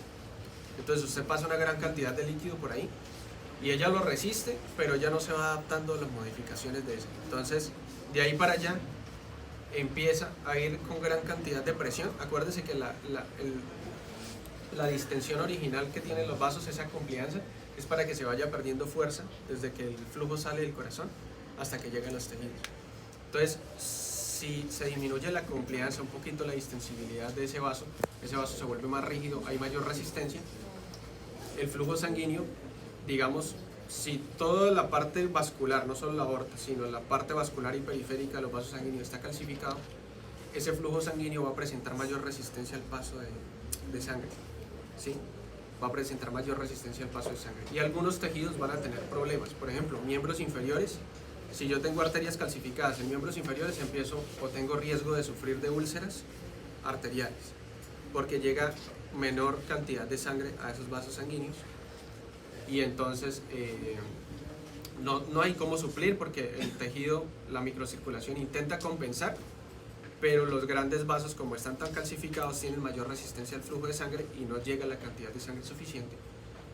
Entonces usted pasa una gran cantidad de líquido por ahí y ella lo resiste, pero ya no se va adaptando a las modificaciones de eso. Entonces, de ahí para allá empieza a ir con gran cantidad de presión. Acuérdese que la distensión original que tienen los vasos, esa complianza, es para que se vaya perdiendo fuerza desde que el flujo sale del corazón hasta que lleguen los tejidos. Entonces, si se disminuye la compliance, un poquito la distensibilidad de ese vaso se vuelve más rígido, hay mayor resistencia. El flujo sanguíneo, digamos, si toda la parte vascular, no solo la aorta, sino la parte vascular y periférica de los vasos sanguíneos está calcificado, ese flujo sanguíneo va a presentar mayor resistencia al paso de sangre, ¿sí? Va a presentar mayor resistencia al paso de sangre. Y algunos tejidos van a tener problemas. Por ejemplo, miembros inferiores. Si yo tengo arterias calcificadas en miembros inferiores, empiezo o tengo riesgo de sufrir de úlceras arteriales, porque llega menor cantidad de sangre a esos vasos sanguíneos y entonces no hay cómo suplir, porque el tejido, la microcirculación intenta compensar, pero los grandes vasos, como están tan calcificados, tienen mayor resistencia al flujo de sangre y no llega la cantidad de sangre suficiente,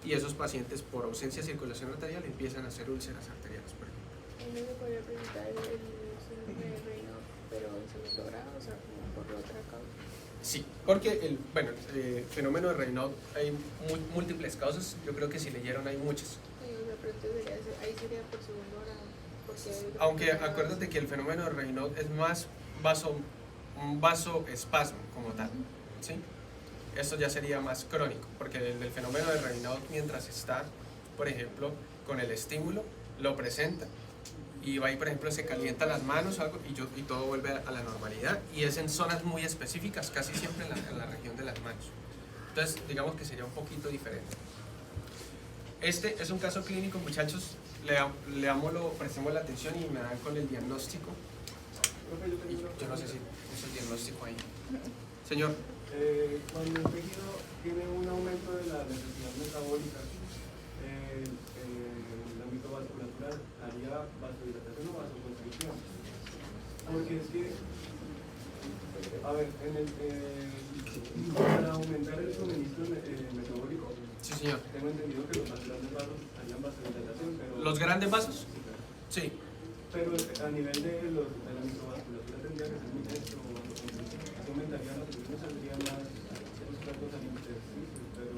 y esos pacientes, por ausencia de circulación arterial, empiezan a hacer úlceras arteriales, por ejemplo. ¿No se podría presentar el síndrome de Raynaud, pero en segundo grado, o sea, como por otra causa? Sí, porque el fenómeno de Raynaud hay múltiples causas. Yo creo que si leyeron hay muchas. Sí, o sea, pero entonces ahí sería por segundo grado. Aunque acuérdate que el fenómeno de Raynaud es más un vasoespasmo como tal, ¿sí? Esto ya sería más crónico, porque el fenómeno de Raynaud, mientras está, por ejemplo, con el estímulo, lo presenta y va y, por ejemplo, se calienta las manos o algo, y todo vuelve a la normalidad, y es en zonas muy específicas, casi siempre en la región de las manos. Entonces, digamos que sería un poquito diferente. Este es un caso clínico, muchachos. Leámoslo, prestemos la atención y me dan con el diagnóstico. Y yo no sé si es el diagnóstico ahí. Señor. Cuando el tejido tiene un aumento de la necesidad metabólica, la microvasculatura haría vasodilatación o vasoconstricción. Porque es que, a ver, para aumentar el suministro metabólico, Sí, señor. tengo entendido que los más grandes vasos harían vasodilatación, pero... ¿Los grandes vasos? Sí. Pero a nivel de la microvasculatura tendría que ser muy denso o vasoconstricción. Eso aumentaría la presión, saldrían más sustratos al intersticio, pero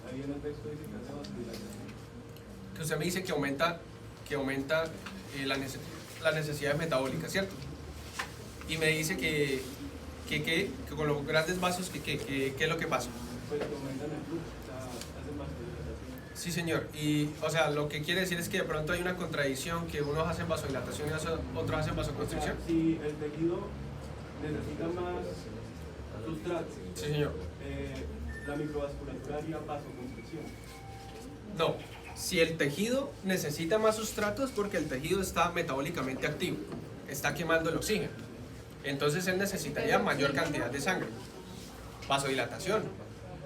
ahí en el texto dice que hace vasodilatación. Que usted me dice que aumenta las necesidades metabólicas, ¿cierto? Y me dice que con los grandes vasos, ¿qué es lo que pasa? Pues que aumentan el flujo, o sea, hacen vasodilatación. Sí, señor. Y, o sea, lo que quiere decir es que de pronto hay una contradicción, que unos hacen vasodilatación y otros hacen vasoconstricción. O sea, si el tejido necesita más sustrato, Sí, señor. la microvasculatura haría vasoconstricción. No. Si el tejido necesita más sustratos, porque el tejido está metabólicamente activo, está quemando el oxígeno. Entonces él necesitaría mayor cantidad de sangre. Vasodilatación.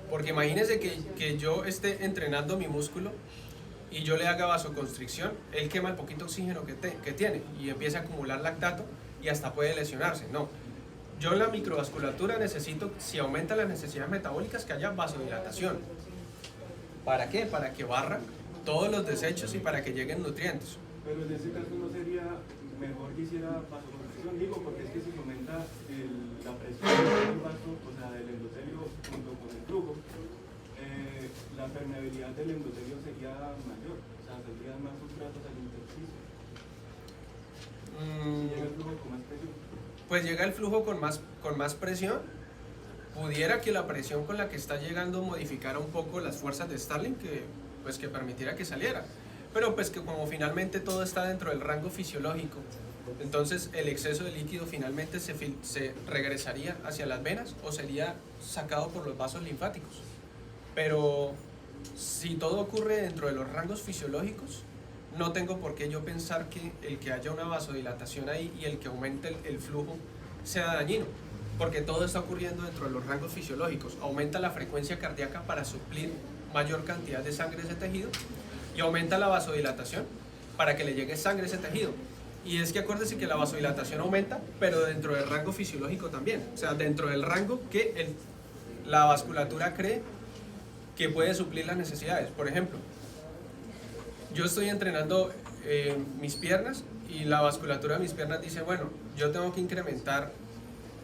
Porque imagínense que yo esté entrenando mi músculo y yo le haga vasoconstricción, él quema el poquito oxígeno que tiene y empieza a acumular lactato y hasta puede lesionarse. No. Yo en la microvasculatura necesito, si aumenta las necesidades metabólicas, que haya vasodilatación. ¿Para qué? Para que barra todos los desechos y para que lleguen nutrientes. Pero en ese caso no sería mejor que hiciera vasoconstricción, digo, porque es que si aumenta la presión del vaso, o sea, del endotelio junto con el flujo, la permeabilidad del endotelio sería mayor, o sea, saldrían más sustratos al intersticio. Si llega el flujo con más presión. Pues llega el flujo con más presión. Pudiera que la presión con la que está llegando modificara un poco las fuerzas de Starling, que permitiera que saliera. Pero pues que como finalmente todo está dentro del rango fisiológico, entonces el exceso de líquido finalmente se regresaría hacia las venas o sería sacado por los vasos linfáticos. Pero si todo ocurre dentro de los rangos fisiológicos, no tengo por qué yo pensar que el que haya una vasodilatación ahí y el que aumente el flujo sea dañino, porque todo está ocurriendo dentro de los rangos fisiológicos. Aumenta la frecuencia cardíaca para suplir mayor cantidad de sangre a ese tejido y aumenta la vasodilatación para que le llegue sangre a ese tejido. Y es que acuérdese que la vasodilatación aumenta, pero dentro del rango fisiológico también, o sea, dentro del rango que la vasculatura cree que puede suplir las necesidades. Por ejemplo, yo estoy entrenando mis piernas y la vasculatura de mis piernas dice, bueno, yo tengo que incrementar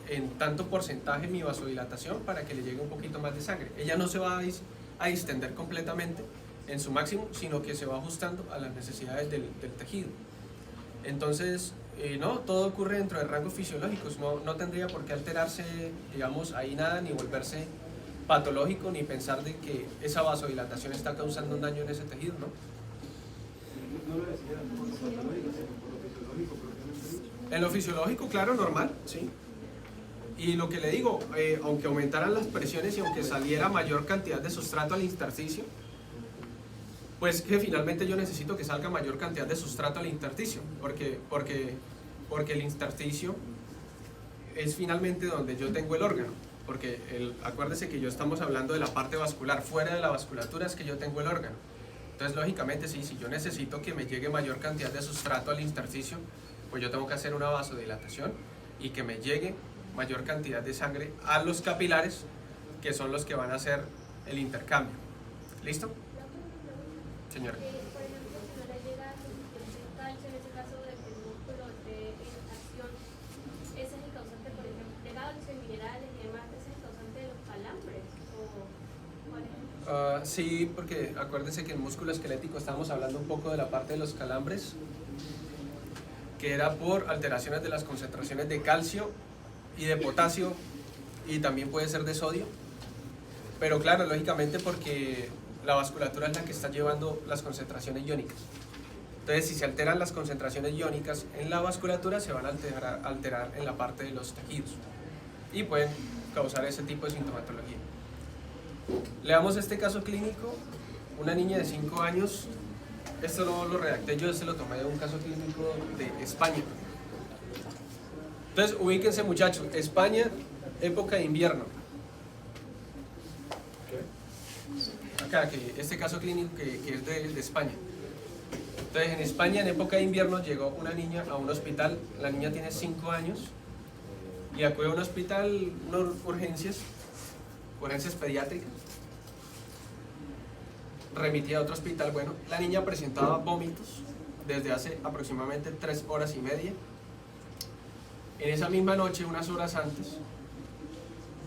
en tanto porcentaje mi vasodilatación para que le llegue un poquito más de sangre. Ella no se va a distender completamente en su máximo, sino que se va ajustando a las necesidades del tejido. Entonces, No, todo ocurre dentro de rangos fisiológicos, no tendría por qué alterarse, digamos, ahí nada, ni volverse patológico, ni pensar de que esa vasodilatación está causando un daño en ese tejido, ¿no? No lo decía por lo patológico, sino por lo fisiológico, propiamente dicho. En lo fisiológico, claro, normal, sí. Y lo que le digo, aunque aumentaran las presiones y aunque saliera mayor cantidad de sustrato al intersticio, pues que finalmente yo necesito que salga mayor cantidad de sustrato al intersticio, porque el intersticio es finalmente donde yo tengo el órgano, porque acuérdese que yo estamos hablando de la parte vascular, fuera de la vasculatura es que yo tengo el órgano. Entonces lógicamente sí, si yo necesito que me llegue mayor cantidad de sustrato al intersticio, pues yo tengo que hacer una vasodilatación y que me llegue mayor cantidad de sangre a los capilares, que son los que van a hacer el intercambio. ¿Listo? Señora. Por ejemplo, si no le llega suficiente calcio, en ese caso de que el músculo esté en acción, ese es el causante, por ejemplo, de calcio, minerales y demás, ese es el causante de los calambres, o cuál es. Sí, porque acuérdense que en músculo esquelético estábamos hablando un poco de la parte de los calambres, que era por alteraciones de las concentraciones de calcio y de potasio, y también puede ser de sodio, pero claro, lógicamente porque la vasculatura es la que está llevando las concentraciones iónicas. Entonces, si se alteran las concentraciones iónicas en la vasculatura, se van a alterar en la parte de los tejidos y pueden causar ese tipo de sintomatología. Leamos este caso clínico, una niña de 5 años, esto no lo redacté yo, este lo tomé de un caso clínico de España. Entonces, ubíquense muchachos, España, época de invierno. Acá, que este caso clínico que es de España. Entonces, en España, en época de invierno, llegó una niña a un hospital, la niña tiene 5 años, y acudió a un hospital, unas urgencias pediátricas, remitida a otro hospital. Bueno, la niña presentaba vómitos desde hace aproximadamente 3 horas y media. En esa misma noche, unas horas antes,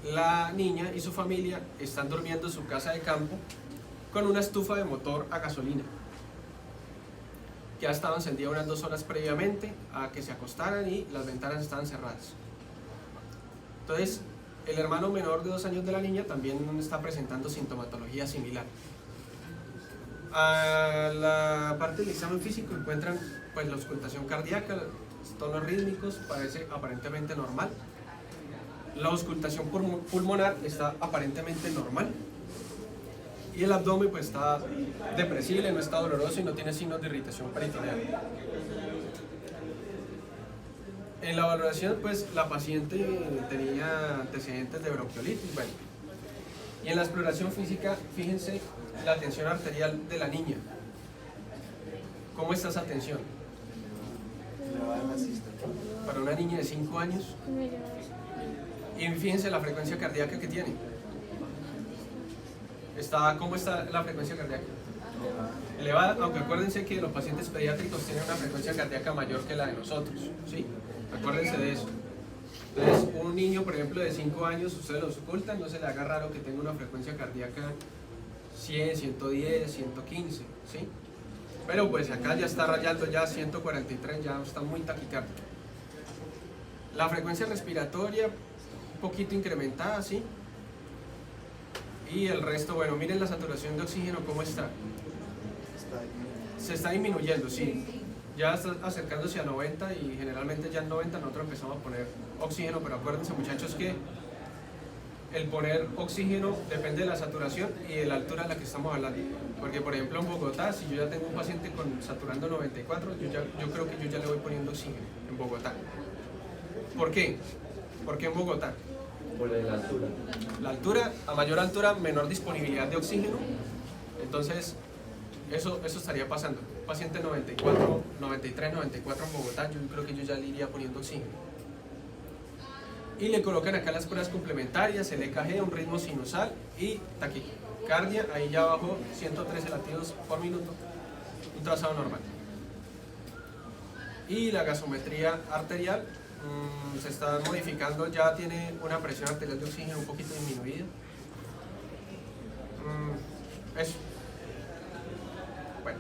la niña y su familia están durmiendo en su casa de campo con una estufa de motor a gasolina que ya estaba encendida unas 2 horas previamente a que se acostaran y las ventanas estaban cerradas. Entonces, el hermano menor de 2 años de la niña también está presentando sintomatología similar. A la parte del examen físico encuentran pues la auscultación cardíaca, los tonos rítmicos, parece aparentemente normal. La auscultación pulmonar está aparentemente normal. Y el abdomen pues está depresible, no está doloroso y no tiene signos de irritación peritoneal. En la valoración pues la paciente tenía antecedentes de bronquiolitis, bueno. Y en la exploración física, fíjense la tensión arterial de la niña. ¿Cómo está esa tensión? Para una niña de 5 años. Y fíjense la frecuencia cardíaca que tiene. ¿Cómo está la frecuencia cardíaca? Elevada, aunque acuérdense que los pacientes pediátricos tienen una frecuencia cardíaca mayor que la de nosotros, ¿sí? Acuérdense de eso. Entonces, un niño, por ejemplo, de 5 años, ustedes lo ocultan, no se le haga raro que tenga una frecuencia cardíaca 100, 110, 115, ¿sí? Pero pues acá ya está rayando ya 143, ya está muy taquicárdico. La frecuencia respiratoria, un poquito incrementada, ¿sí? Y el resto, bueno, miren la saturación de oxígeno, ¿cómo está? Se está disminuyendo, sí. Ya está acercándose a 90 y generalmente ya en 90 nosotros empezamos a poner oxígeno, pero acuérdense muchachos que el poner oxígeno depende de la saturación y de la altura a la que estamos hablando. Porque por ejemplo en Bogotá, si yo ya tengo un paciente saturando 94, yo creo que yo ya le voy poniendo oxígeno en Bogotá. ¿Por qué? ¿Por qué en Bogotá? Por la altura. La altura, a mayor altura, menor disponibilidad de oxígeno. Entonces, eso estaría pasando. Un paciente 94, 93, 94 en Bogotá, yo creo que yo ya le iría poniendo oxígeno. Y le colocan acá las pruebas complementarias, el EKG, un ritmo sinusal y taquicardia, ahí ya bajó 113 latidos por minuto, un trazado normal. Y la gasometría arterial se está modificando, ya tiene una presión arterial de oxígeno un poquito disminuida. Eso. Bueno,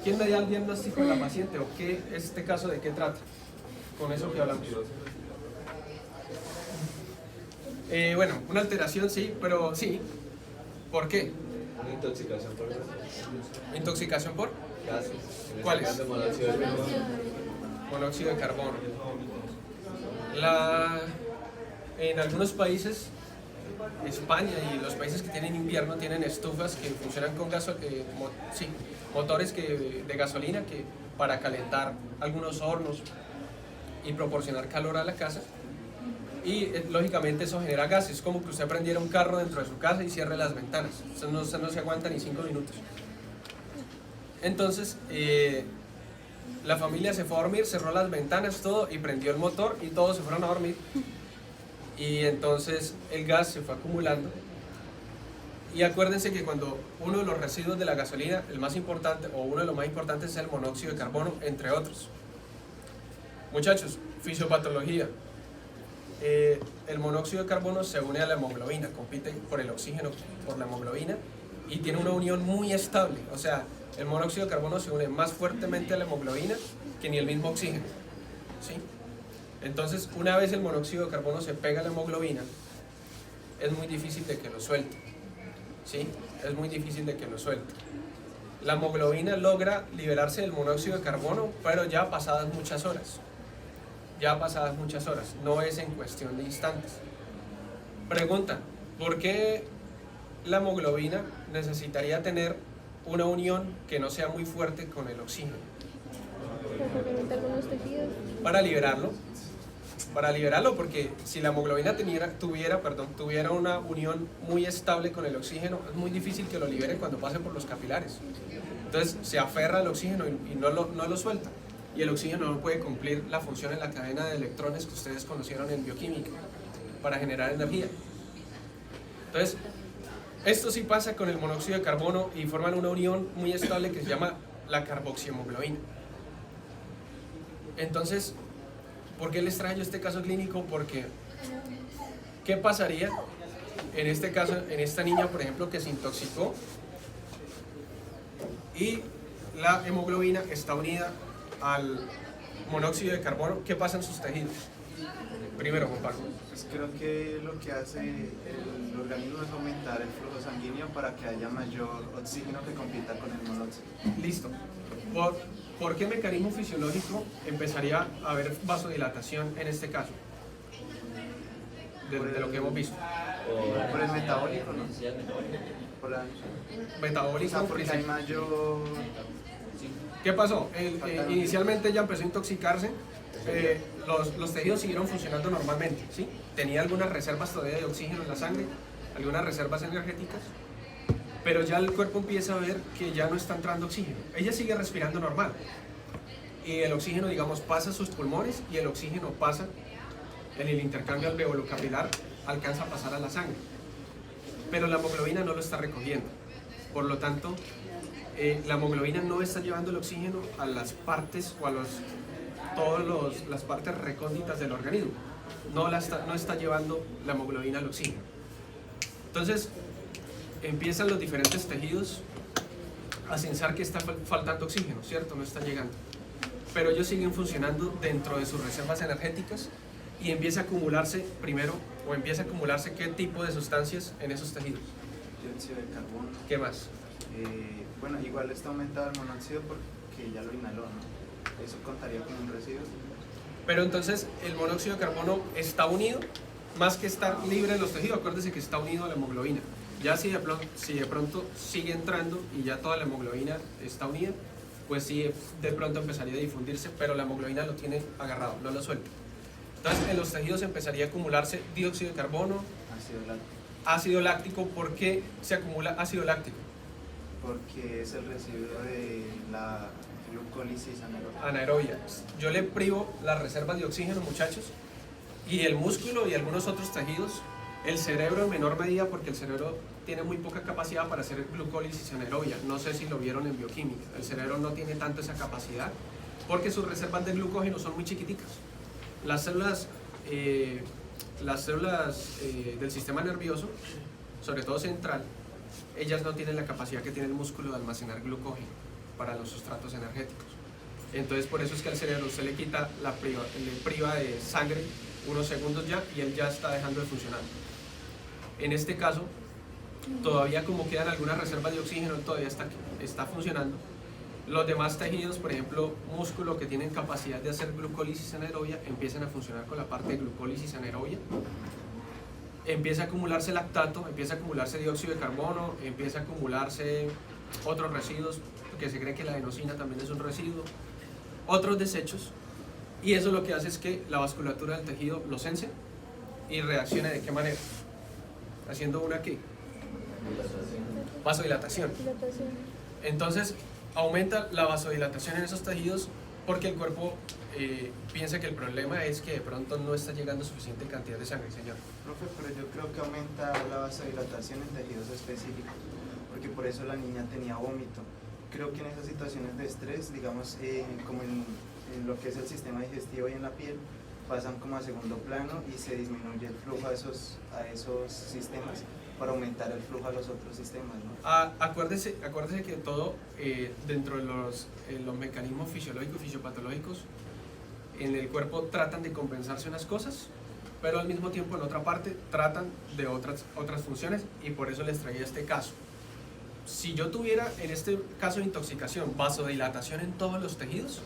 ¿Quién me da el diagnóstico de la paciente o qué este caso de qué trata? Con eso que hablamos. Bueno, una alteración sí, pero sí. ¿Por qué? Una intoxicación por gases. ¿Intoxicación por? Gases. ¿Cuáles? En este caso, monóxido de carbono. Monóxido de carbono. En algunos países, España y los países que tienen invierno, tienen estufas que funcionan con motores de gasolina para calentar algunos hornos y proporcionar calor a la casa. Y lógicamente eso genera gases, como que usted prendiera un carro dentro de su casa y cierre las ventanas. Eso no se aguanta ni 5 minutos. Entonces, la familia se fue a dormir, cerró las ventanas, todo, y prendió el motor y todos se fueron a dormir. Y entonces el gas se fue acumulando. Y acuérdense que cuando uno de los residuos de la gasolina, el más importante, o uno de los más importantes, es el monóxido de carbono, entre otros. Muchachos, fisiopatología. El monóxido de carbono se une a la hemoglobina, compite por el oxígeno, por la hemoglobina, y tiene una unión muy estable. O sea, el monóxido de carbono se une más fuertemente a la hemoglobina que ni el mismo oxígeno, ¿sí? Entonces, una vez el monóxido de carbono se pega a la hemoglobina, es muy difícil de que lo suelte, ¿sí? Es muy difícil de que lo suelte. La hemoglobina logra liberarse del monóxido de carbono, pero ya pasadas muchas horas. No es en cuestión de instantes. Pregunta, ¿por qué la hemoglobina necesitaría tener una unión que no sea muy fuerte con el oxígeno? Para liberarlo, porque si la hemoglobina tuviera una unión muy estable con el oxígeno, es muy difícil que lo libere cuando pase por los capilares. Entonces se aferra al oxígeno y no lo suelta. Y el oxígeno no puede cumplir la función en la cadena de electrones que ustedes conocieron en bioquímica para generar energía. Entonces, esto sí pasa con el monóxido de carbono y forman una unión muy estable que se llama la carboxihemoglobina. Entonces, ¿por qué les traigo este caso clínico? Porque, ¿qué pasaría en este caso, en esta niña, por ejemplo, que se intoxicó y la hemoglobina está unida al monóxido de carbono? ¿Qué pasa en sus tejidos? Primero, Juan Pablo. Pues creo que lo que hace el organismo es aumentar el flujo sanguíneo para que haya mayor oxígeno que compita con el monóxido. Listo. ¿Por qué mecanismo fisiológico empezaría a haber vasodilatación en este caso? De lo que hemos visto. Por el metabólico, ¿no? Por la... Metabólico, porque hay mayor... ¿Qué pasó? Inicialmente ella empezó a intoxicarse, los tejidos siguieron funcionando normalmente, ¿sí? Tenía algunas reservas todavía de oxígeno en la sangre, algunas reservas energéticas, pero ya el cuerpo empieza a ver que ya no está entrando oxígeno. Ella sigue respirando normal y el oxígeno, digamos, pasa a sus pulmones y el oxígeno pasa en el intercambio alveolo-capilar, alcanza a pasar a la sangre, pero la hemoglobina no lo está recogiendo. Por lo tanto, la hemoglobina no está llevando el oxígeno a las partes o a las partes recónditas del organismo. No está llevando la hemoglobina al oxígeno. Entonces, empiezan los diferentes tejidos a pensar que está faltando oxígeno, ¿cierto? No está llegando. Pero ellos siguen funcionando dentro de sus reservas energéticas y empieza a acumularse qué tipo de sustancias en esos tejidos. Dióxido de carbono. ¿Qué más? Bueno, igual está aumentado el monóxido porque ya lo inhaló, ¿no? Eso contaría como un residuo. Pero entonces el monóxido de carbono está unido, más que estar libre de los tejidos, acuérdense que está unido a la hemoglobina. Ya si de pronto sigue entrando y ya toda la hemoglobina está unida, pues sí, de pronto empezaría a difundirse, pero la hemoglobina lo tiene agarrado, no lo suelta. Entonces en los tejidos empezaría a acumularse dióxido de carbono, ácido láctico. ¿Por qué se acumula ácido láctico? Porque es el residuo de la glucólisis anaerobia. Yo le privo las reservas de oxígeno, muchachos, y el músculo y algunos otros tejidos, el cerebro en menor medida, porque el cerebro tiene muy poca capacidad para hacer glucólisis anaerobia. No sé si lo vieron en bioquímica. El cerebro no tiene tanto esa capacidad porque sus reservas de glucógeno son muy chiquiticas. Las células del sistema nervioso, sobre todo central, ellas no tienen la capacidad que tiene el músculo de almacenar glucógeno. para los sustratos energéticos. Entonces por eso es que al cerebro usted le quita le priva de sangre unos segundos ya y él ya está dejando de funcionar. En este caso, todavía como quedan algunas reservas de oxígeno, todavía está funcionando. Los demás tejidos, por ejemplo, músculo que tienen capacidad de hacer glucólisis anaerobia, empiezan a funcionar con la parte de glucólisis anaerobia. Empieza a acumularse lactato, empieza a acumularse dióxido de carbono, empieza a acumularse otros residuos, porque se cree que la adenosina también es un residuo, otros desechos, y eso lo que hace es que la vasculatura del tejido lo sense y reaccione. ¿De qué manera? Haciendo una ¿qué? Vasodilatación. Entonces aumenta la vasodilatación en esos tejidos porque el cuerpo piensa que el problema es que de pronto no está llegando suficiente cantidad de sangre, señor. Profe, pero yo creo que aumenta la vasodilatación en tejidos específicos, porque por eso la niña tenía vómito. Creo que en esas situaciones de estrés, digamos, como en lo que es el sistema digestivo y en la piel, pasan como a segundo plano y se disminuye el flujo a esos sistemas para aumentar el flujo a los otros sistemas, ¿no? Acuérdese que todo dentro de los mecanismos fisiológicos, fisiopatológicos, en el cuerpo tratan de compensarse unas cosas, pero al mismo tiempo en otra parte tratan de otras funciones, y por eso les traía este caso. Si yo tuviera en este caso de intoxicación vasodilatación en todos los tejidos,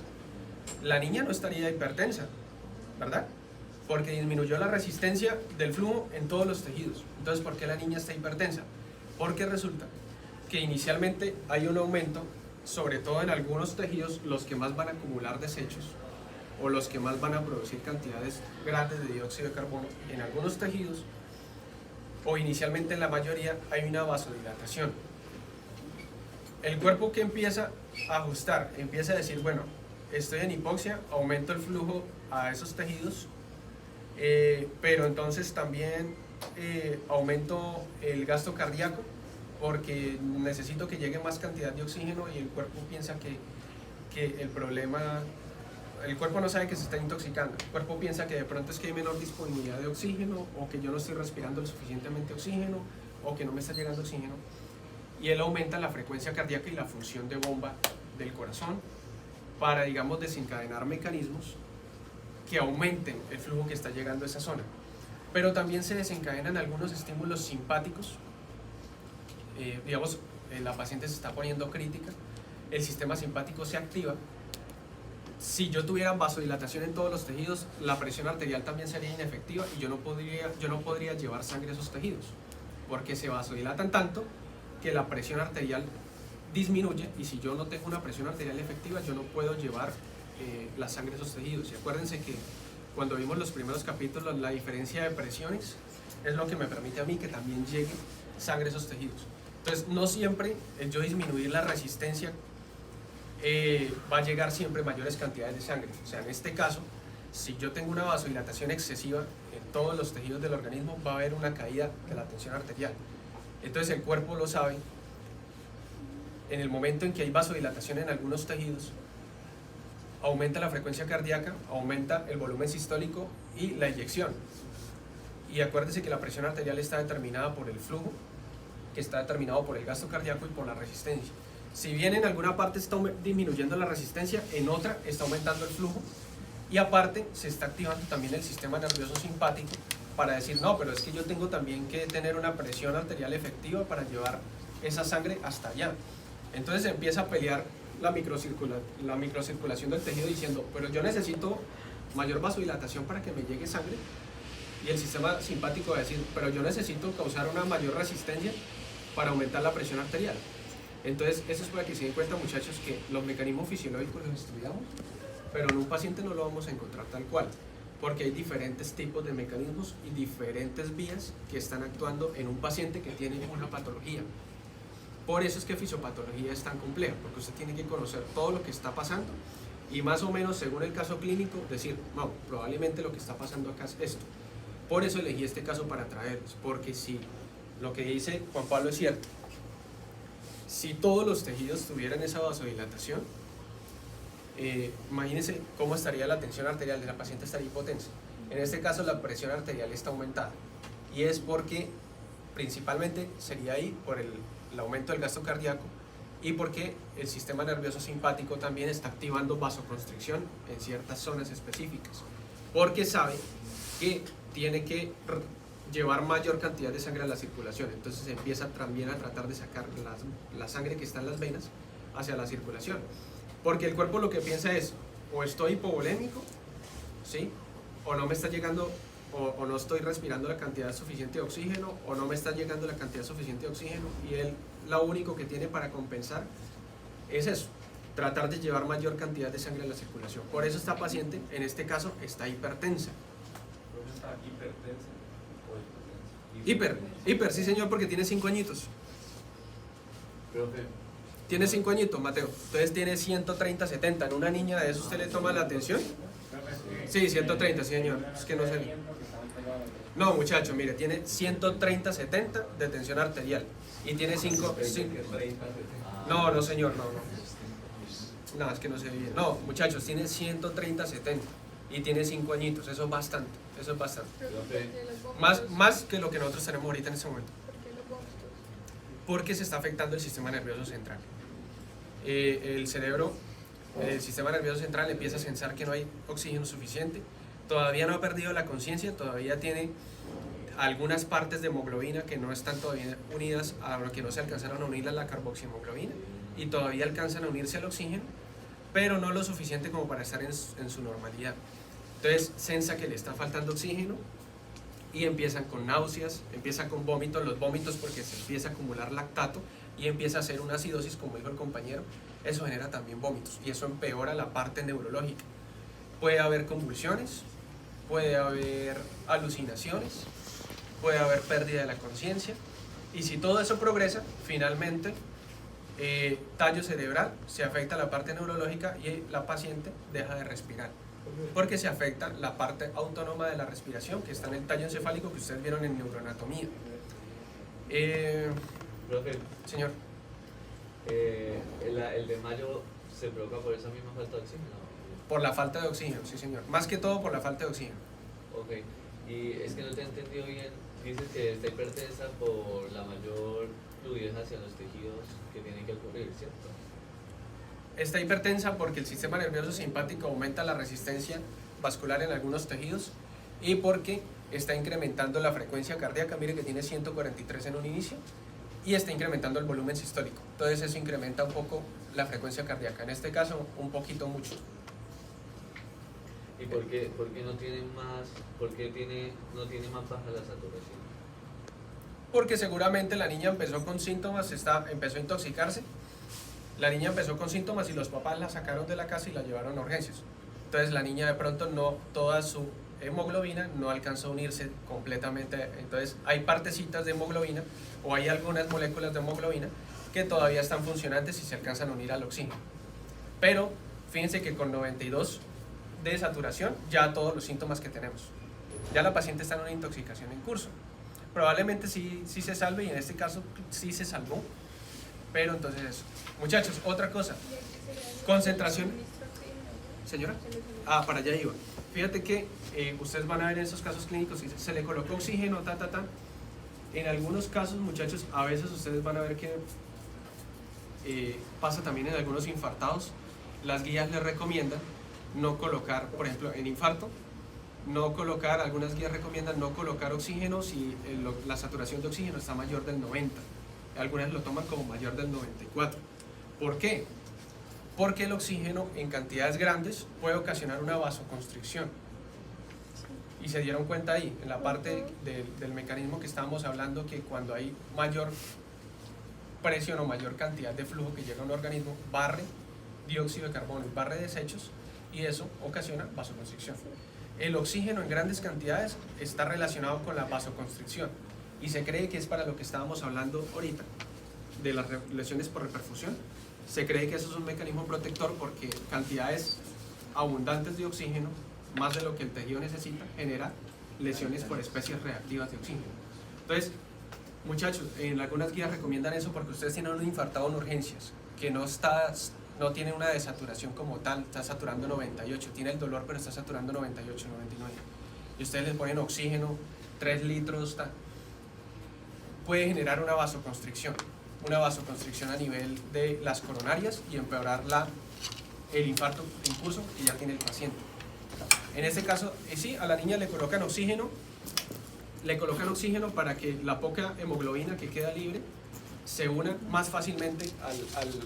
la niña no estaría hipertensa, ¿verdad? Porque disminuyó la resistencia del flujo en todos los tejidos. Entonces, ¿por qué la niña está hipertensa? Porque resulta que inicialmente hay un aumento, sobre todo en algunos tejidos, los que más van a acumular desechos o los que más van a producir cantidades grandes de dióxido de carbono. En algunos tejidos, o inicialmente en la mayoría, hay una vasodilatación. El cuerpo que empieza a ajustar, empieza a decir, bueno, estoy en hipoxia, aumento el flujo a esos tejidos, pero entonces también aumento el gasto cardíaco porque necesito que llegue más cantidad de oxígeno, y el cuerpo piensa que el problema, el cuerpo no sabe que se está intoxicando, el cuerpo piensa que de pronto es que hay menor disponibilidad de oxígeno, o que yo no estoy respirando lo suficientemente oxígeno, o que no me está llegando oxígeno, y él aumenta la frecuencia cardíaca y la función de bomba del corazón para, digamos, desencadenar mecanismos que aumenten el flujo que está llegando a esa zona. Pero también se desencadenan algunos estímulos simpáticos. Digamos, la paciente se está poniendo crítica, el sistema simpático se activa. Si yo tuviera vasodilatación en todos los tejidos, la presión arterial también sería inefectiva y yo no podría llevar sangre a esos tejidos, porque se vasodilatan tanto que la presión arterial disminuye, y si yo no tengo una presión arterial efectiva, yo no puedo llevar la sangre a esos tejidos. Y acuérdense que cuando vimos los primeros capítulos, la diferencia de presiones es lo que me permite a mí que también llegue sangre a esos tejidos. Entonces, no siempre el yo disminuir la resistencia va a llegar siempre mayores cantidades de sangre. O sea, en este caso, si yo tengo una vasodilatación excesiva en todos los tejidos del organismo, va a haber una caída de la tensión arterial. Entonces el cuerpo lo sabe. En el momento en que hay vasodilatación en algunos tejidos, aumenta la frecuencia cardíaca, aumenta el volumen sistólico y la eyección. Y acuérdense que la presión arterial está determinada por el flujo, que está determinado por el gasto cardíaco y por la resistencia. Si bien en alguna parte está disminuyendo la resistencia, en otra está aumentando el flujo, y aparte se está activando también el sistema nervioso simpático para decir, no, pero es que yo tengo también que tener una presión arterial efectiva para llevar esa sangre hasta allá. Entonces empieza a pelear la microcirculación del tejido diciendo, pero yo necesito mayor vasodilatación para que me llegue sangre, y el sistema simpático va a decir, pero yo necesito causar una mayor resistencia para aumentar la presión arterial. Entonces eso es para que se den cuenta, muchachos, que los mecanismos fisiológicos los estudiamos, pero en un paciente no lo vamos a encontrar tal cual, porque hay diferentes tipos de mecanismos y diferentes vías que están actuando en un paciente que tiene una patología. Por eso es que fisiopatología es tan compleja, porque usted tiene que conocer todo lo que está pasando y más o menos según el caso clínico decir, no, probablemente lo que está pasando acá es esto. Por eso elegí este caso para traerlos, porque si lo que dice Juan Pablo es cierto, si todos los tejidos tuvieran esa vasodilatación, imagínense cómo estaría la tensión arterial de la paciente, estaría hipotensa. En este caso la presión arterial está aumentada, y es porque principalmente sería ahí por el aumento del gasto cardíaco y porque el sistema nervioso simpático también está activando vasoconstricción en ciertas zonas específicas, porque sabe que tiene que llevar mayor cantidad de sangre a la circulación, entonces empieza también a tratar de sacar la sangre que está en las venas hacia la circulación, porque el cuerpo lo que piensa es, o estoy hipovolémico, ¿sí? O no me está llegando, o no estoy respirando la cantidad suficiente de oxígeno, o no me está llegando la cantidad suficiente de oxígeno, y él lo único que tiene para compensar es eso, tratar de llevar mayor cantidad de sangre a la circulación. Por eso esta paciente, en este caso, está hipertensa. ¿Está hipertensa o hipertensa? Hiper, sí señor, porque tiene 5 añitos. Profe, Tiene 5 añitos, Mateo. Entonces tiene 130/70. ¿En una niña de eso usted le toma la atención? Sí, 130, sí señor. Es que no sé. No, muchacho, mire, tiene 130/70 de tensión arterial. Y tiene 5. No, señor, no. No, es que no se ve bien. No, muchachos, tiene 130/70. Y tiene 5 añitos. Eso es bastante. profe, Más que lo que nosotros tenemos ahorita en este momento. Porque se está afectando el sistema nervioso central. El cerebro, el sistema nervioso central empieza a pensar que no hay oxígeno suficiente, todavía no ha perdido la conciencia, todavía tiene algunas partes de hemoglobina que no están todavía unidas, a lo que no se alcanzaron a unir a la carboxihemoglobina, y todavía alcanzan a unirse al oxígeno, pero no lo suficiente como para estar en su normalidad. Entonces sensa que le está faltando oxígeno, y empiezan con náuseas, empiezan con vómitos, los vómitos porque se empieza a acumular lactato y empieza a hacer una acidosis, como dijo el compañero, eso genera también vómitos y eso empeora la parte neurológica. Puede haber convulsiones, puede haber alucinaciones, puede haber pérdida de la conciencia, y si todo eso progresa, finalmente tallo cerebral, se afecta la parte neurológica y la paciente deja de respirar, porque se afecta la parte autónoma de la respiración que está en el tallo encefálico que ustedes vieron en neuroanatomía. profe, Señor, el de mayo se provoca por esa misma falta de oxígeno. por la falta de oxígeno, sí señor, más que todo por la falta de oxígeno. Ok, y es que no te he entendido bien. Dices que está hipertensa por la mayor fluidez hacia los tejidos que tienen que ocurrir, ¿cierto? Está hipertensa porque el sistema nervioso simpático aumenta la resistencia vascular en algunos tejidos y porque está incrementando la frecuencia cardíaca, mire que tiene 143 en un inicio, y está incrementando el volumen sistólico. Entonces eso incrementa un poco la frecuencia cardíaca, en este caso un poquito mucho. ¿Y por qué no tiene más, no tiene más baja la saturación? Porque seguramente la niña empezó con síntomas, empezó a intoxicarse. La niña empezó con síntomas y los papás la sacaron de la casa y la llevaron a urgencias. Entonces la niña de pronto toda su hemoglobina no alcanzó a unirse completamente. Entonces hay partecitas de hemoglobina o hay algunas moléculas de hemoglobina que todavía están funcionantes y se alcanzan a unir al oxígeno. Pero fíjense que con 92 de saturación ya todos los síntomas que tenemos. Ya la paciente está en una intoxicación en curso. Probablemente sí se salve y en este caso sí se salvó. Pero entonces eso. Muchachos, otra cosa. Concentración. Señora. Para allá iba. Fíjate que ustedes van a ver en esos casos clínicos, se le colocó oxígeno, En algunos casos, muchachos, a veces ustedes van a ver que pasa también en algunos infartados. Las guías les recomiendan no colocar, por ejemplo, en infarto, algunas guías recomiendan no colocar oxígeno si la saturación de oxígeno está mayor del 90. Algunas lo toman como mayor del 94. ¿Por qué? Porque el oxígeno en cantidades grandes puede ocasionar una vasoconstricción. Y se dieron cuenta ahí, en la parte del mecanismo que estábamos hablando, que cuando hay mayor presión o mayor cantidad de flujo que llega a un organismo, barre dióxido de carbono, barre desechos, y eso ocasiona vasoconstricción. El oxígeno en grandes cantidades está relacionado con la vasoconstricción y se cree que es para lo que estábamos hablando ahorita, de las lesiones por reperfusión. Se cree que eso es un mecanismo protector porque cantidades abundantes de oxígeno, más de lo que el tejido necesita, genera lesiones por especies reactivas de oxígeno. Entonces, muchachos, en algunas guías recomiendan eso porque ustedes tienen un infartado en urgencias, que no tiene una desaturación como tal, está saturando 98, tiene el dolor pero está saturando 98, 99. Y ustedes les ponen oxígeno, 3 litros, puede generar una vasoconstricción. una vasoconstricción a nivel de las coronarias y empeorar el infarto de impulso que ya tiene el paciente. En este caso, sí, a la niña le colocan oxígeno para que la poca hemoglobina que queda libre se una más fácilmente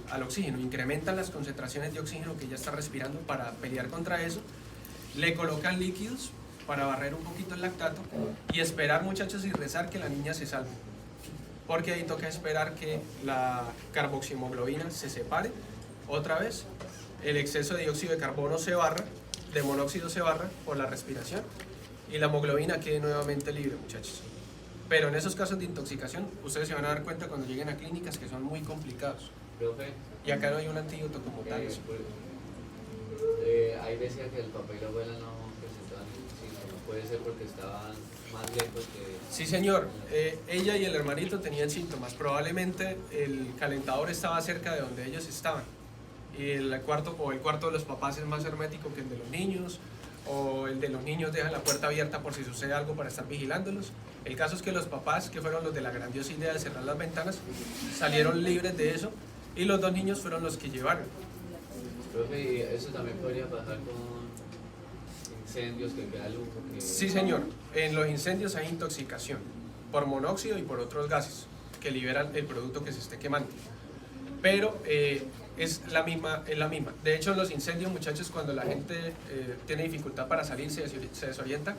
al oxígeno, incrementan las concentraciones de oxígeno que ella está respirando para pelear contra eso, le colocan líquidos para barrer un poquito el lactato y esperar, muchachos, y rezar que la niña se salve, porque ahí toca esperar que la carboxihemoglobina se separe otra vez, el exceso de dióxido de carbono se barra, de monóxido se barra por la respiración y la hemoglobina quede nuevamente libre, muchachos. Pero en esos casos de intoxicación, ustedes se van a dar cuenta cuando lleguen a clínicas que son muy complicados. Profe, Y acá no hay un antídoto como tal. ahí decía que el papá y la abuela no presentaban síntomas. Puede ser porque estaban más lejos que... Sí, señor. Ella y el hermanito tenían síntomas. Probablemente el calentador estaba cerca de donde ellos estaban. Y el cuarto de los papás es más hermético que el de los niños. O el de los niños deja la puerta abierta por si sucede algo para estar vigilándolos. El caso es que los papás, que fueron los de la grandiosa idea de cerrar las ventanas, salieron libres de eso y los dos niños fueron los que llevaron. Profe, ¿y eso también podría pasar con incendios, que queda luz? Sí, señor. En los incendios hay intoxicación por monóxido y por otros gases que liberan el producto que se esté quemando. Pero es la misma. De hecho, en los incendios, muchachos, cuando la gente tiene dificultad para salir, se desorienta,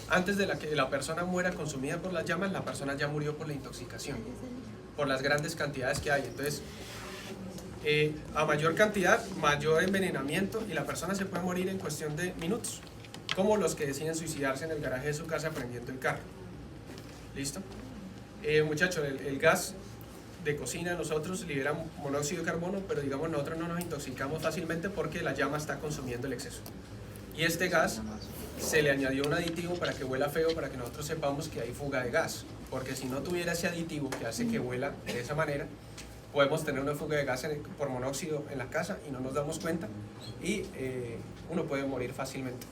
antes de que la persona muera consumida por las llamas, la persona ya murió por la intoxicación, por las grandes cantidades que hay. Entonces, a mayor cantidad, mayor envenenamiento y la persona se puede morir en cuestión de minutos, como los que deciden suicidarse en el garaje de su casa prendiendo el carro. ¿Listo? Muchachos, el gas de cocina nosotros libera monóxido de carbono, pero digamos nosotros no nos intoxicamos fácilmente porque la llama está consumiendo el exceso. Y este gas se le añadió un aditivo para que huela feo, para que nosotros sepamos que hay fuga de gas, porque si no tuviera ese aditivo que hace que huela de esa manera, podemos tener una fuga de gas por monóxido en la casa y no nos damos cuenta y uno puede morir fácilmente.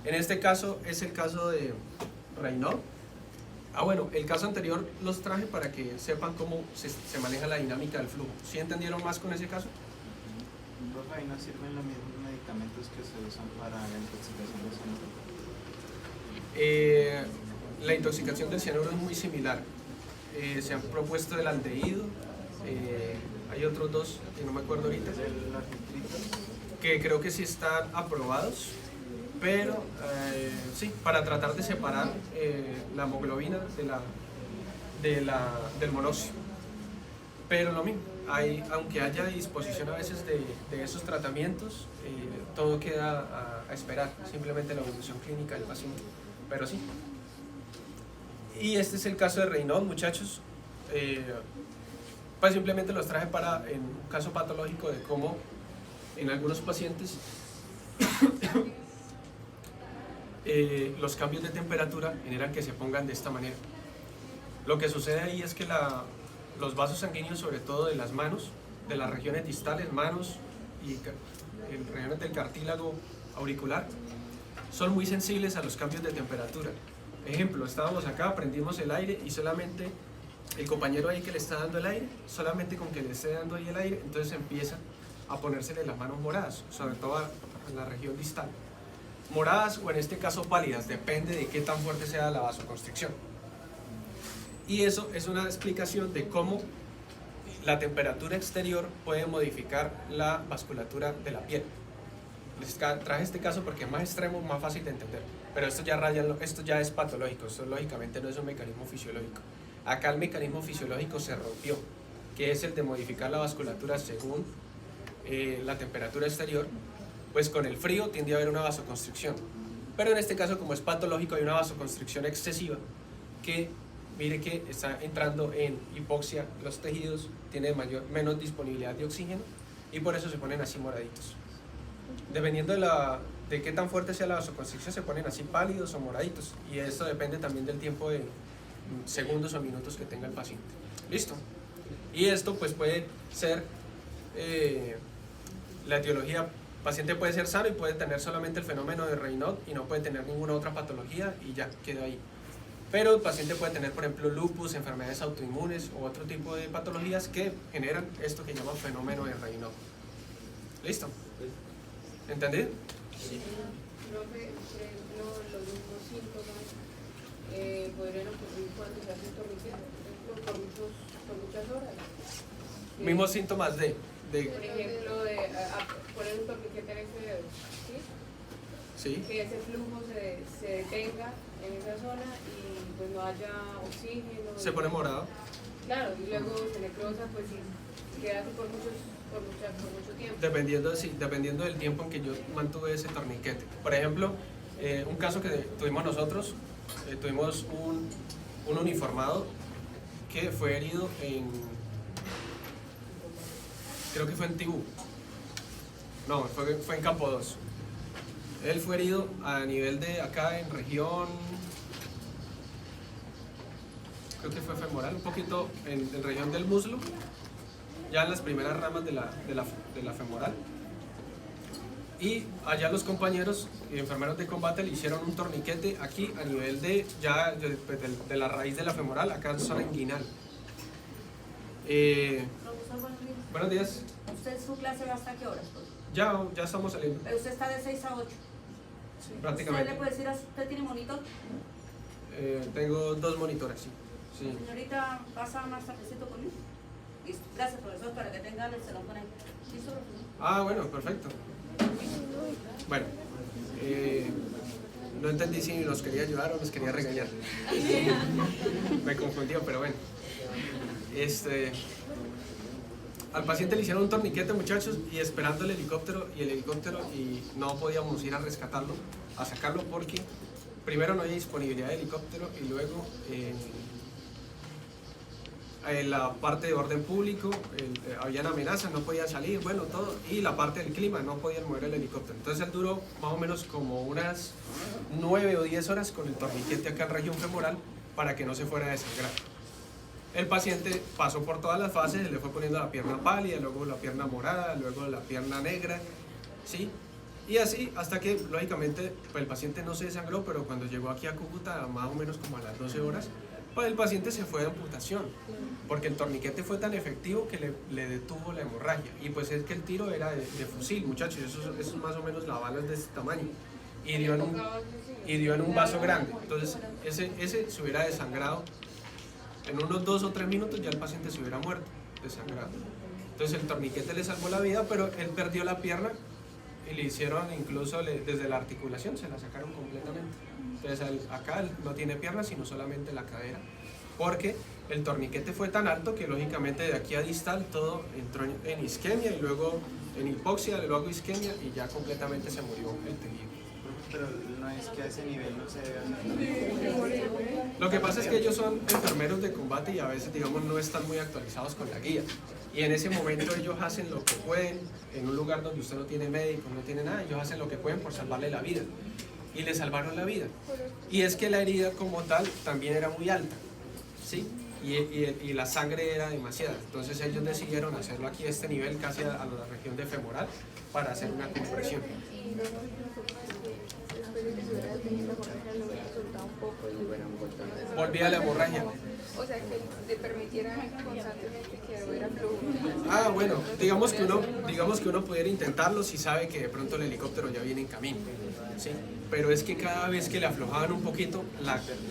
En este caso es el caso de Raynaud. Bueno, el caso anterior los traje para que sepan cómo se maneja la dinámica del flujo. ¿Sí entendieron más con ese caso? Profe, ¿ahí no sirven los mismos medicamentos que se usan para la intoxicación del cianuro? La intoxicación del cianuro es muy similar. Se han propuesto el aldehído, hay otros dos que no me acuerdo ahorita, que creo que sí están aprobados, pero sí, para tratar de separar la hemoglobina del monóxido. Pero lo mismo, aunque haya disposición a veces de esos tratamientos, todo queda a esperar, simplemente la evolución clínica del paciente, pero sí. Y este es el caso de Raynaud, muchachos. Pues simplemente los traje en un caso patológico de cómo en algunos pacientes los cambios de temperatura generan que se pongan de esta manera. Lo que sucede ahí es que los vasos sanguíneos, sobre todo de las manos, de las regiones distales, manos y regiones del cartílago auricular, son muy sensibles a los cambios de temperatura. Ejemplo, estábamos acá, prendimos el aire y solamente el compañero ahí que le está dando el aire, solamente con que le esté dando ahí el aire, entonces empieza a ponérsele las manos moradas, sobre todo en la región distal. Moradas o en este caso pálidas, depende de qué tan fuerte sea la vasoconstricción. Y eso es una explicación de cómo la temperatura exterior puede modificar la vasculatura de la piel. Les traje este caso porque es más extremo, más fácil de entender, pero esto ya es patológico, esto lógicamente no es un mecanismo fisiológico. Acá el mecanismo fisiológico se rompió, que es el de modificar la vasculatura según la temperatura exterior. Pues con el frío tiende a haber una vasoconstricción, pero en este caso, como es patológico, hay una vasoconstricción excesiva que, mire que está entrando en hipoxia los tejidos, tiene menos disponibilidad de oxígeno y por eso se ponen así moraditos. Dependiendo de qué tan fuerte sea la vasoconstricción, se ponen así pálidos o moraditos, y esto depende también del tiempo de segundos o minutos que tenga el paciente. Listo. Y esto pues puede ser la etiología. El paciente puede ser sano y puede tener solamente el fenómeno de Raynaud y no puede tener ninguna otra patología y ya queda ahí. Pero el paciente puede tener, por ejemplo, lupus, enfermedades autoinmunes u otro tipo de patologías que generan esto que llaman fenómeno de Raynaud. ¿Listo? ¿Entendido? Profe, por ejemplo, los mismos síntomas podrían ocurrir cuando se hace un torniquete, por ejemplo, por muchas horas. Mismos síntomas de Por ejemplo, poner un torniquete en ese dedo, ¿sí? ¿sí? Que ese flujo se detenga en esa zona y pues no haya oxígeno. Se pone morado. Claro, y luego se necrosa, pues y queda así por mucho tiempo. Dependiendo del tiempo en que yo mantuve ese torniquete. Por ejemplo, un caso que tuvimos nosotros, tuvimos un uniformado que fue herido creo que fue en Tibú. No, fue en Campo 2. Él fue herido a nivel de acá en región, creo que fue femoral, un poquito en región del muslo, ya en las primeras ramas de la femoral. Y allá los compañeros y enfermeros de combate le hicieron un torniquete aquí a nivel de la raíz de la femoral, acá en zona inguinal. Profesor, Buenos días. ¿Usted su clase va hasta qué horas? Pues? Ya estamos saliendo, Pero usted está de 6 a 8. prácticamente. ¿Usted le puede decir, usted tiene monitor? Tengo 2 monitores, sí. Señorita, pasa más tardecito conmigo. Listo. Gracias, profesor, para que tenga el salón con él. ¿Listo, profesor? Ah, bueno, perfecto. Bueno, no entendí si nos quería ayudar o nos quería regañar. Me confundió, pero bueno. Al paciente le hicieron un torniquete, muchachos, y esperando el helicóptero y no podíamos ir a rescatarlo, a sacarlo porque primero no había disponibilidad de helicóptero y luego en la parte de orden público habían amenazas, no podían salir, bueno, todo, y la parte del clima, no podían mover el helicóptero. Entonces él duró más o menos como unas 9 o 10 horas con el torniquete acá en región femoral para que no se fuera a desangrar. El paciente pasó por todas las fases, se le fue poniendo la pierna pálida, luego la pierna morada, luego la pierna negra, ¿sí? Y así hasta que, lógicamente, pues el paciente no se desangró, pero cuando llegó aquí a Cúcuta, más o menos como a las 12 horas, pues el paciente se fue de amputación, porque el torniquete fue tan efectivo que le detuvo la hemorragia. Y pues es que el tiro era de fusil, muchachos, eso es más o menos la bala es de este tamaño. Y dio en un vaso grande. Entonces, ese se hubiera desangrado. En unos 2 o 3 minutos ya el paciente se hubiera muerto, desangrado. Entonces el torniquete le salvó la vida, pero él perdió la pierna y le hicieron incluso desde la articulación, se la sacaron completamente. Entonces acá él no tiene pierna, sino solamente la cadera, porque el torniquete fue tan alto que lógicamente de aquí a distal todo entró en isquemia y luego en hipoxia, luego isquemia y ya completamente se murió el tejido. Pero no es que a ese nivel no se debe hacer. Lo que pasa es que ellos son enfermeros de combate y a veces, digamos, no están muy actualizados con la guía. Y en ese momento ellos hacen lo que pueden, en un lugar donde usted no tiene médico, no tiene nada, ellos hacen lo que pueden por salvarle la vida. Y le salvaron la vida. Y es que la herida como tal también era muy alta, ¿sí? Y la sangre era demasiada. Entonces ellos decidieron hacerlo aquí a este nivel, casi a la región de femoral, para hacer una compresión. Volvía a la hemorragia. O sea, que le permitiera constantemente que hubiera flujo. Ah, bueno, digamos que uno pudiera intentarlo si sabe que de pronto el helicóptero ya viene en camino, ¿sí? Pero es que cada vez que le aflojaban un poquito,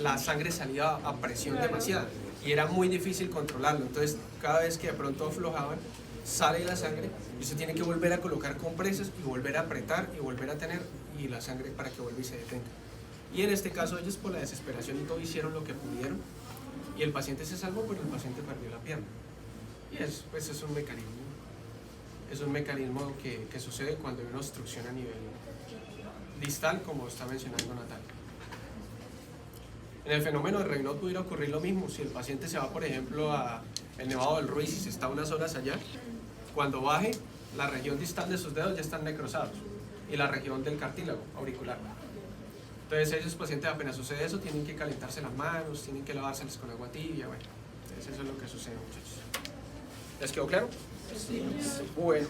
la sangre salía a presión demasiada y era muy difícil controlarlo. Entonces, cada vez que de pronto aflojaban, sale la sangre y usted tiene que volver a colocar compresas y volver a apretar y volver a tener y la sangre para que vuelva y se detenga. Y en este caso ellos por la desesperación y todo hicieron lo que pudieron y el paciente se salvó, pero el paciente perdió la pierna. Y pues es un mecanismo que sucede cuando hay una obstrucción a nivel distal, como está mencionando Natalia. En el fenómeno de Raynaud pudiera ocurrir lo mismo. Si el paciente se va, por ejemplo, a el Nevado del Ruiz y se está unas horas allá, cuando baje, la región distal de sus dedos ya están necrosados y la región del cartílago auricular. Entonces ellos pacientes apenas sucede eso tienen que calentarse las manos, tienen que lavárselas con agua tibia, bueno, entonces eso es lo que sucede, muchachos. ¿Les quedó claro? Sí. Bueno.